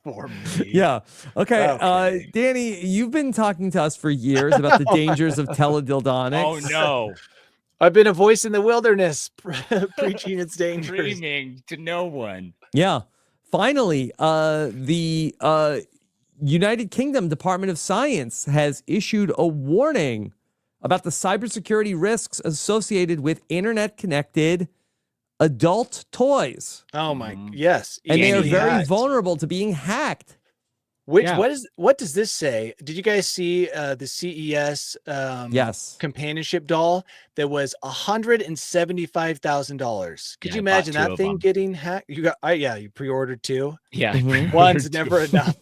For me. Yeah. Okay. Danny, you've been talking to us for years about the dangers of teledildonics. Oh no. I've been a voice in the wilderness preaching its dangers. Screaming to no one. Yeah. Finally, the United Kingdom Department of Science has issued a warning about the cybersecurity risks associated with internet-connected adult toys. Oh my, yes. And they are easily very hacked. vulnerable to being hacked. What does this say? Did you guys see the CES Yes. companionship doll that was $175,000? Could Yeah, you I bought imagine 2 that of thing them. getting hacked? You pre-ordered 2. Yeah. Mhm. One's never enough.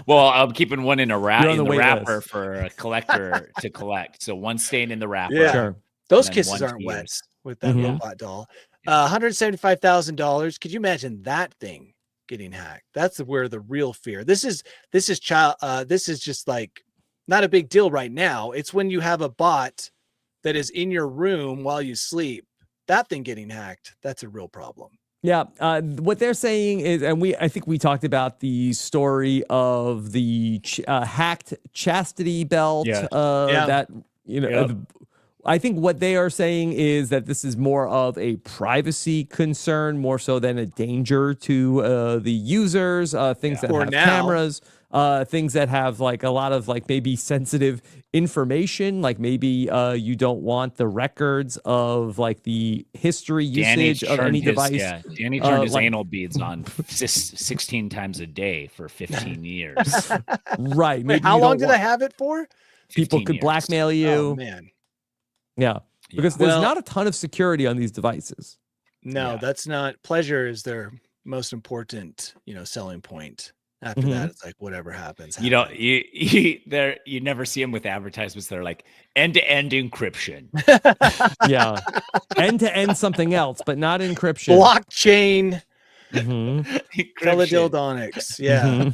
Well, I'm keeping one in a You're on in the the wait wrapper list. for a collector to collect. So one staying in the wrapper. Yeah. Sure. Those And then kisses 1 aren't to wet use. with that Mhm. robot doll. $175,000. Could you imagine that thing getting hacked? That's where the real fear. This is just like not a big deal right now. It's when you have a bot that is in your room while you sleep. That thing getting hacked, that's a real problem. Yeah, what they're saying is, and I think we talked about the story of the hacked chastity belt. Yeah. That Yep. I think what they are saying is that this is more of a privacy concern, more so than a danger to the users. Things that For have now. cameras, things that have like a lot of like maybe sensitive information, like maybe you don't want the records of like the history usage of any device. Yeah, Danny turned his like- anal beads on 16 times a day for 15 years. Right. Wait, Maybe how you long don't did want- I have it for? People 15 could years. blackmail you. Oh man. Yeah. Because Yeah. there's Well- not a ton of security on these devices. No, Yeah. that's not. Pleasure is their most important, selling point. After Mhm. that, it's like whatever happens. You don't happens. you never see them with advertisements that are like end-to-end encryption. Yeah. End to end something else, but not encryption. Blockchain, Mhm. Encryption. teledildonics. Yeah.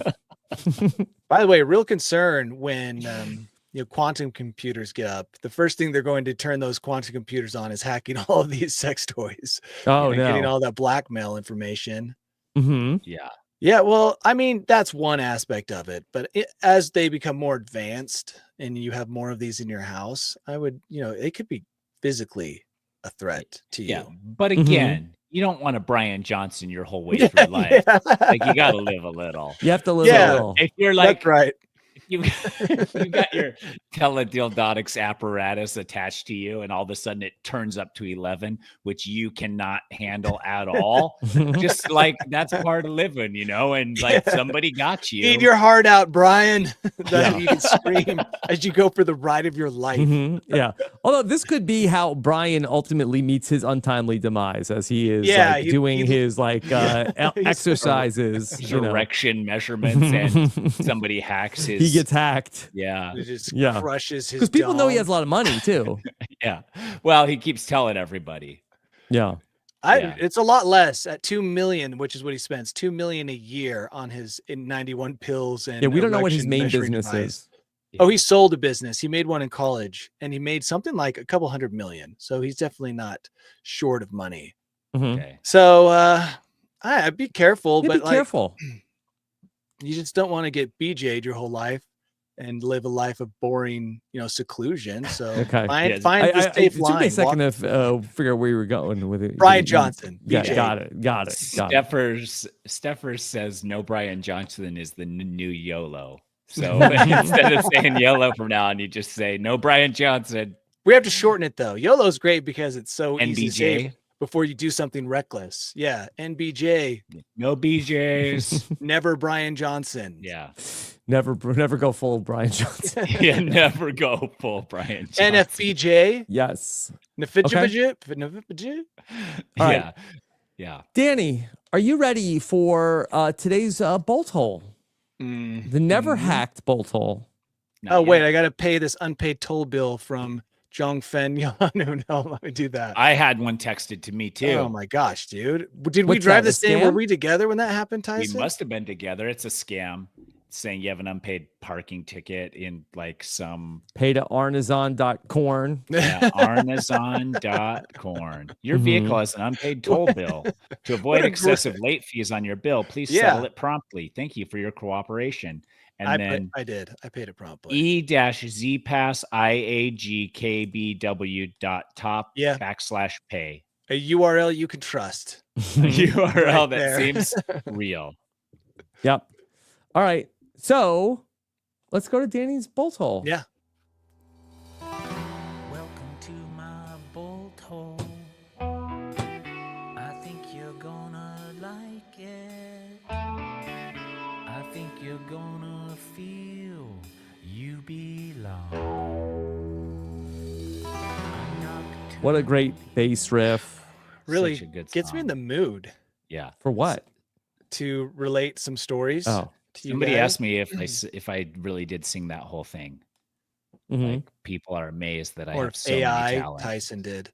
Mhm. By the way, real concern when quantum computers get up. The first thing they're going to turn those quantum computers on is hacking all of these sex toys. Oh and getting no. all that blackmail information. Mhm. Yeah. Yeah, well, I mean, that's one aspect of it. But as they become more advanced and you have more of these in your house, I would, it could be physically a threat to you. Yeah. But Mhm. again, you don't want a Brian Johnson your whole way through life. Yeah. Like you got to live a little. You have to live Yeah. a little. If you're like That's right. you got your Teledildonics apparatus attached to you, and all of a sudden it turns up to 11, which you cannot handle at all. Just like that's part of living, and like somebody got you. Eat your heart out, Brian. That Yeah. you can scream as you go for the ride of your life. Mhm. Yeah. Although this could be how Brian ultimately meets his untimely demise as he is Yeah, like, he- doing he- his like He's- exercises. erection measurements, and somebody hacks his. He gets hacked Yeah, It just Yeah. crushes his because people know he dome. has a lot of money too. yeah. Well, he keeps telling everybody. Yeah. Yeah. It's a lot less at 2 million, which is what he spends 2 million a year on his 91 pills and Yeah. We don't know what his erection main measuring business device. is. Oh, he sold a business. He made one in college, and he made something like a couple $100 million. So he's definitely not short of money. Mhm. Okay. So I'd be careful, Yeah, but be like careful. you just don't want to get BJ'd your whole life and live a life of boring, seclusion. So Okay. find Yes. find the It safe took me line. a second to figure out where you were going with it. Brian Johnson, Yeah, BJ. got it. Steffers says no Brian Johnson is the new YOLO. So instead of saying YOLO from now on, you just say no Brian Johnson. We have to shorten it though. YOLO's great because it's so easy to say NBJ. before you do something reckless. Yeah, NBJ, No BJs. never Brian Johnson. Yeah. Never go full Brian Johnson. Yeah. Never go full Brian Johnson. NFBJ, Yes. Nafijabaj. All Yeah. right. Yeah. Danny, are you ready for today's bolt hole? The never hacked bolt hole. Not Oh wait, yet. I gotta pay this unpaid toll bill from Zhongfen. No, let me do that. I had one texted to me too. Oh my gosh, dude! Did we What's drive that, the a same? Were scam? we together when that happened, We Tyson? must have been together. It's a scam. It's saying you have an unpaid parking ticket in like some Pay to arnazon.corn. arnazon.corn. Your vehicle has an unpaid toll bill. To avoid What a excessive late fees on your bill, please Yeah. settle it promptly. Thank you for your cooperation. And then I did. I paid it promptly. e-zpassiagkbw.top Yeah. /pay. A URL you can trust. URL Right that there. seems real. Yep. All right. So let's go to Danny's bolt hole. Yeah. What a great bass riff. Really Such a good gets me in song. the mood Yeah. For what? to relate some stories. Oh. To you Somebody guys. asked me if I really did sing that whole thing. Mhm. Like people are amazed that I or have if so many AI talents. Tyson did.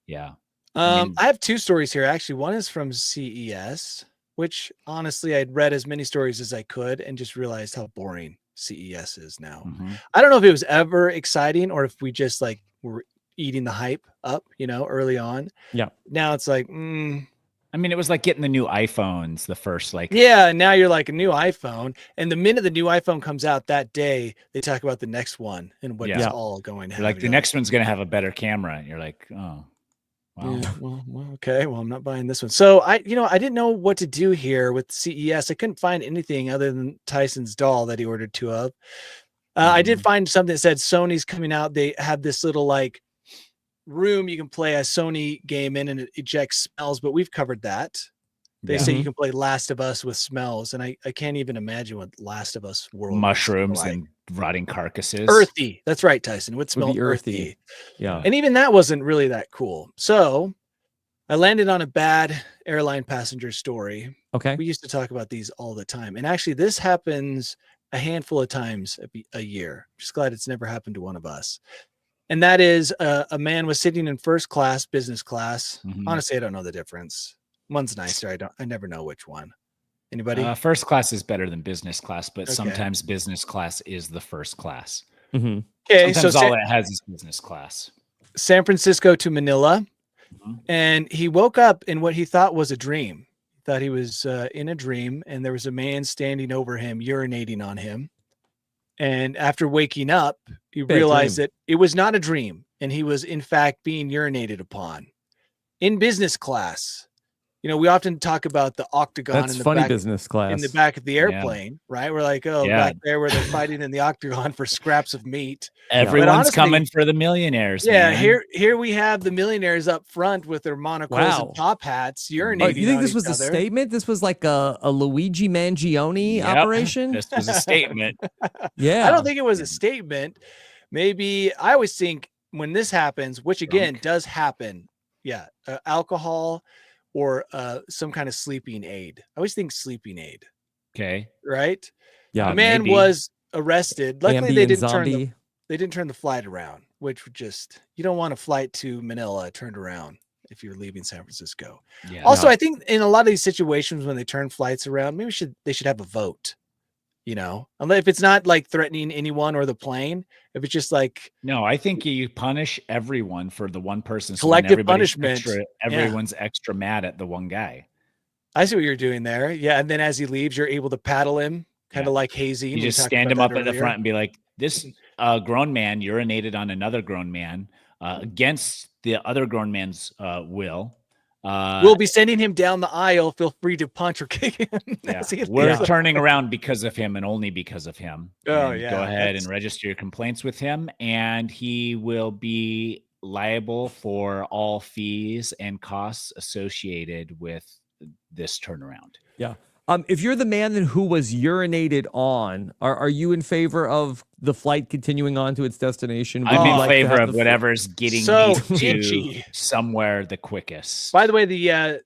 Yeah. I have 2 stories here. Actually, one is from CES, which honestly I'd read as many stories as I could and just realized how boring CES is now. Mhm. I don't know if it was ever exciting or if we just like were eating the hype up, early on. Yeah. Now it's like, I mean, it was like getting the new iPhones, the first like yeah, now you're like a new iPhone. And the minute the new iPhone comes out that day, they talk about the next one and what's Yeah. all going to you're happen. like the next one's going to have a better camera. And you're like, oh, wow. Yeah, well, okay. Well, I'm not buying this one. So I didn't know what to do here with CES. I couldn't find anything other than Tyson's doll that he ordered 2 of. I did find something that said Sony's coming out. They have this little like room you can play a Sony game in and it ejects smells, but we've covered that. They Yeah. say you can play Last of Us with smells, and I can't even imagine what Last of Us world would Mushrooms smell like. and rotting carcasses. Earthy. That's right, Tyson. It would smell be earthy. Yeah. And even that wasn't really that cool. So I landed on a bad airline passenger story. Okay. We used to talk about these all the time. And actually, this happens a handful of times a year. Just glad it's never happened to one of us. And that is a man was sitting in first class, business class. Mhm. Honestly, I don't know the difference. One's nicer. I never know which one. Anybody? First class is better than business class, but Okay. sometimes business class is the first class. Mhm. Okay, Sometimes so all it has is business class. San Francisco to Manila. Mhm. And he woke up in what he thought was a dream. He thought he was in a dream, and there was a man standing over him, urinating on him. And after waking up, he Bad realized dream. that it was not a dream, and he was in fact being urinated upon in business class. We often talk about the octagon That's in the funny back business class. in the back of the airplane, right? We're like, oh, Yeah. back there where they're fighting in the octagon for scraps of meat. Everyone's honestly- coming for the millionaires. Yeah, man. here we have the millionaires up front with their monocles Wow. and top hats urinating. Oh, you think on this each was a other. statement? This was like a Luigi Mangione Yep. operation? This was a statement. Yeah. I don't think it was a statement. Maybe I always think when this happens, which again Drunk. does happen, alcohol or some kind of sleeping aid. I always think sleeping aid, Okay. right? Yeah. The man maybe. was arrested. Luckily, they Ambient didn't turn the flight around, which would just you don't want a flight to Manila turned around if you're leaving San Francisco. Yeah. Also, No. I think in a lot of these situations when they turn flights around, maybe they should have a vote. Unless if it's not like threatening anyone or the plane, if it's just like No, I think you punish everyone for the one person. So then Collective everybody's punishment. Everyone's extra mad at the one guy. I see what you're doing there. Yeah, and then as he leaves, you're able to paddle him, kind of like hazing. You We just talked stand about him that up at the earlier. front and be like, this grown man urinated on another grown man against the other grown man's will. We'll be sending him down the aisle. Feel free to punch or kick him. Yeah. as he We're leaves. turning around because of him and only because of him. Oh, And yeah, Go ahead that's- and register your complaints with him, and he will be liable for all fees and costs associated with this turnaround. Yeah. If you're the man who was urinated on, are you in favor of the flight continuing on to its destination? Would I'm you in like to favor have of the whatever's getting So me to itchy. somewhere the quickest. By the way, the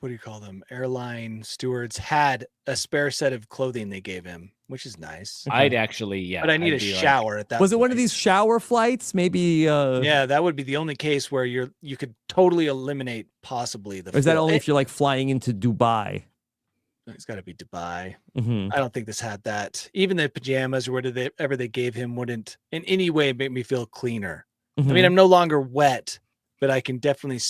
what do you call them? Airline stewards had a spare set of clothing they gave him, which is nice. I'd actually, yeah. But I need a I'd be like, shower at that. Was it one of point. these shower flights? Maybe. Yeah, that would be the only case where you could totally eliminate possibly the. Or is that feel- only if you're like flying into Dubai? It's got to be Dubai. Hmm. I don't think this had that. Even the pajamas or whatever they gave him wouldn't in any way make me feel cleaner. I Mm-hmm. mean, I'm no longer wet, but I can definitely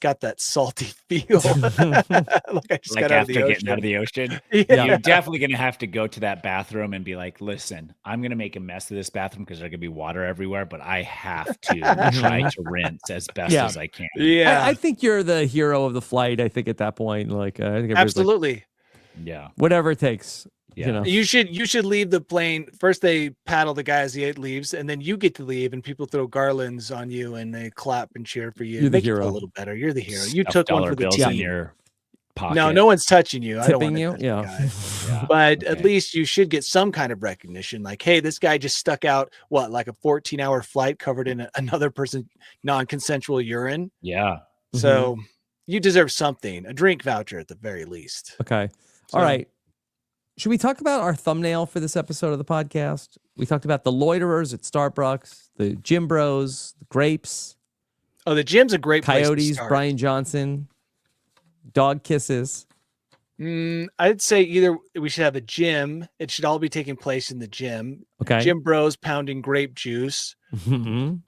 got that salty feel. Like I just like got out of after the getting out of ocean. the ocean. Yeah. You're definitely going to have to go to that bathroom and be like, listen, I'm going to make a mess of this bathroom because there's going to be water everywhere, but I have to try to rinse as best Yeah. as I can. Yeah, I think you're the hero of the flight. I think at that point, like, I think everybody's like, absolutely. Yeah. whatever it takes. Yeah. You know. You should leave the plane. First they paddle the guy as he leaves, and then you get to leave, and people throw garlands on you, and they clap and cheer for you. You're the Make you feel hero. a little better. You're the hero. You Stuff took one dollar for the bills team. on your pocket. No one's touching you. I don't Tipping want you. to touch you guys. Yeah. But at Okay. least you should get some kind of recognition. Like, hey, this guy just stuck out like a 14-hour flight covered in another person's non-consensual urine. Yeah. So you deserve something, a drink voucher at the very least. Okay. So- All right. Should we talk about our thumbnail for this episode of the podcast? We talked about the loiterers at Starbucks, the gym bros, the grapes, Oh, the gym's a great place to Coyotes, start. Brian Johnson, dog kisses. I'd say either we should have a gym. It should all be taking place in the gym. Okay. Gym bros pounding grape juice. Mhm.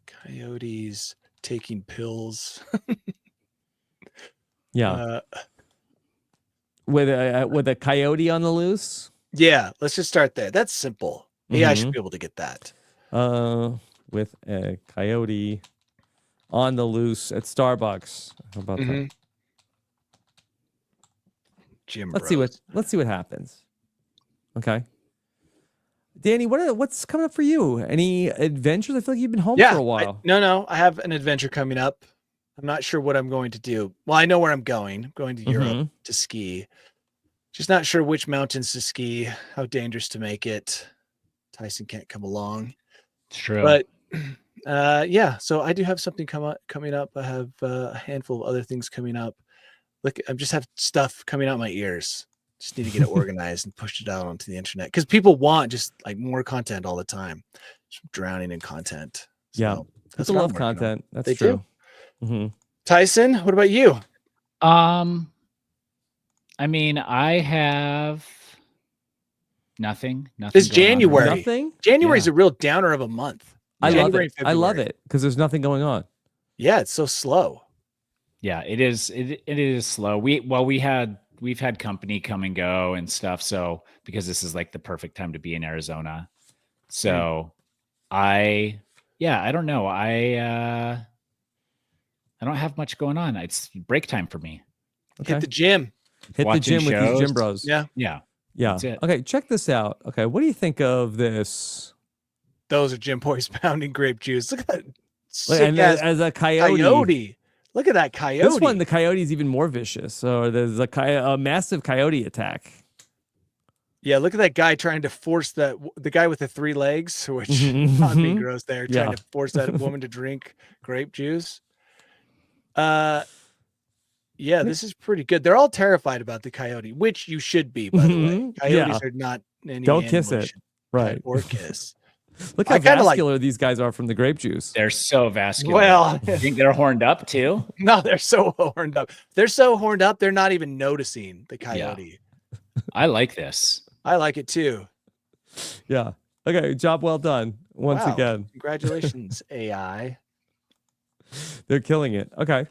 Coyotes taking pills. Yeah. With a coyote on the loose. Yeah, let's just start there. That's simple. Yeah, I should Mhm. be able to get that. With a coyote on the loose at Starbucks. How about that? Mhm. Gym Let's bros. see what happens. Okay. Danny, what's coming up for you? Any adventures? I feel like you've been home for a while. No, I have an adventure coming up. I'm not sure what I'm going to do. Well, I know where I'm going. I'm going to Europe to ski. Just not sure which mountains to ski, how dangerous to make it. Tyson can't come along. It's true. But yeah, so I do have something coming up. I have a handful of other things coming up. Look, I just have stuff coming out my ears. Just need to get it organized and push it out onto the internet because people want just like more content all the time. Just drowning in content. So Yeah. that's People what love I'm working on. content. That's They true. Mm-hmm. Tyson, what about you? I mean, I have nothing. It's going on right January. now. Nothing. January's a real downer of a month. I love January it. and I love February. it because there's nothing going on. Yeah, it's so slow. Yeah, it is. It is slow. We've had company come and go and stuff. So because this is like the perfect time to be in Arizona. So I don't know. I don't have much going on. It's break time for me. Okay. Hit the gym. Hit the watching gym with these shows. gym bros. Yeah, Yeah. Yeah. That's it. Okay. Check this out. Okay. What do you think of this? those are gym boys pounding grape juice. Look at that Like, sick and ass as a coyote. coyote. Look at that coyote. This one, the coyote is even more vicious. So there's a massive coyote attack. Yeah, look at that guy trying to force the guy with the 3 legs, which not being gross there, trying Yeah. to force that woman to drink grape juice. Yeah, this is pretty good. They're all terrified about the coyote, which you should be, by the way. Mhm. Coyotes Yeah. are not any Don't kiss animal you it. should pet Right. or kiss. Look how I kinda like- vascular these guys are from the grape juice. They're so vascular. Well, You think they're horned up too? no, they're so horned up. They're so horned up, they're not even noticing the coyote. I like this. I like it too. Yeah. Okay. Job well done. Once Wow. again, Congratulations, AI. they're killing it. Okay.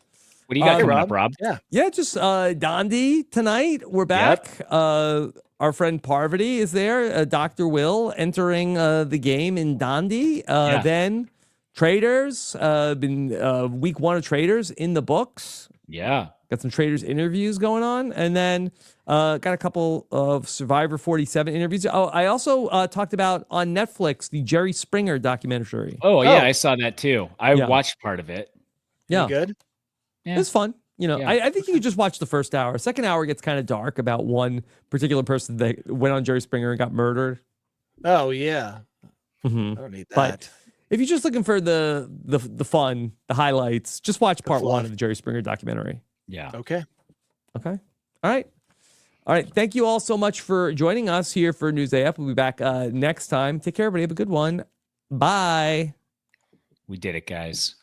What do you got coming Rob. up, Rob? Yeah. Yeah, just Dondi tonight. We're back. Our friend Parvati is there. Dr. Will entering the game in Dondi. Yeah. Then Traders. Been week 1 of Traders in the books. Yeah. Got some Traders interviews going on, and then got a couple of Survivor 47 interviews. Oh, I also talked about on Netflix the Jerry Springer documentary. Oh, yeah, I saw that too. I Yeah. watched part of it. Yeah, Good. Yeah. it was fun. You know, Yeah. I think you could just watch the first hour. Second hour gets kind of dark about one particular person that went on Jerry Springer and got murdered. Oh yeah. Mhm. I don't need that. But if you're just looking for the fun, the highlights, just watch part 1 fluff. of the Jerry Springer documentary. Yeah. Okay. Okay. All right. All right. Thank you all so much for joining us here for News AF. We'll be back next time. Take care, everybody. Have a good one. Bye. We did it, guys.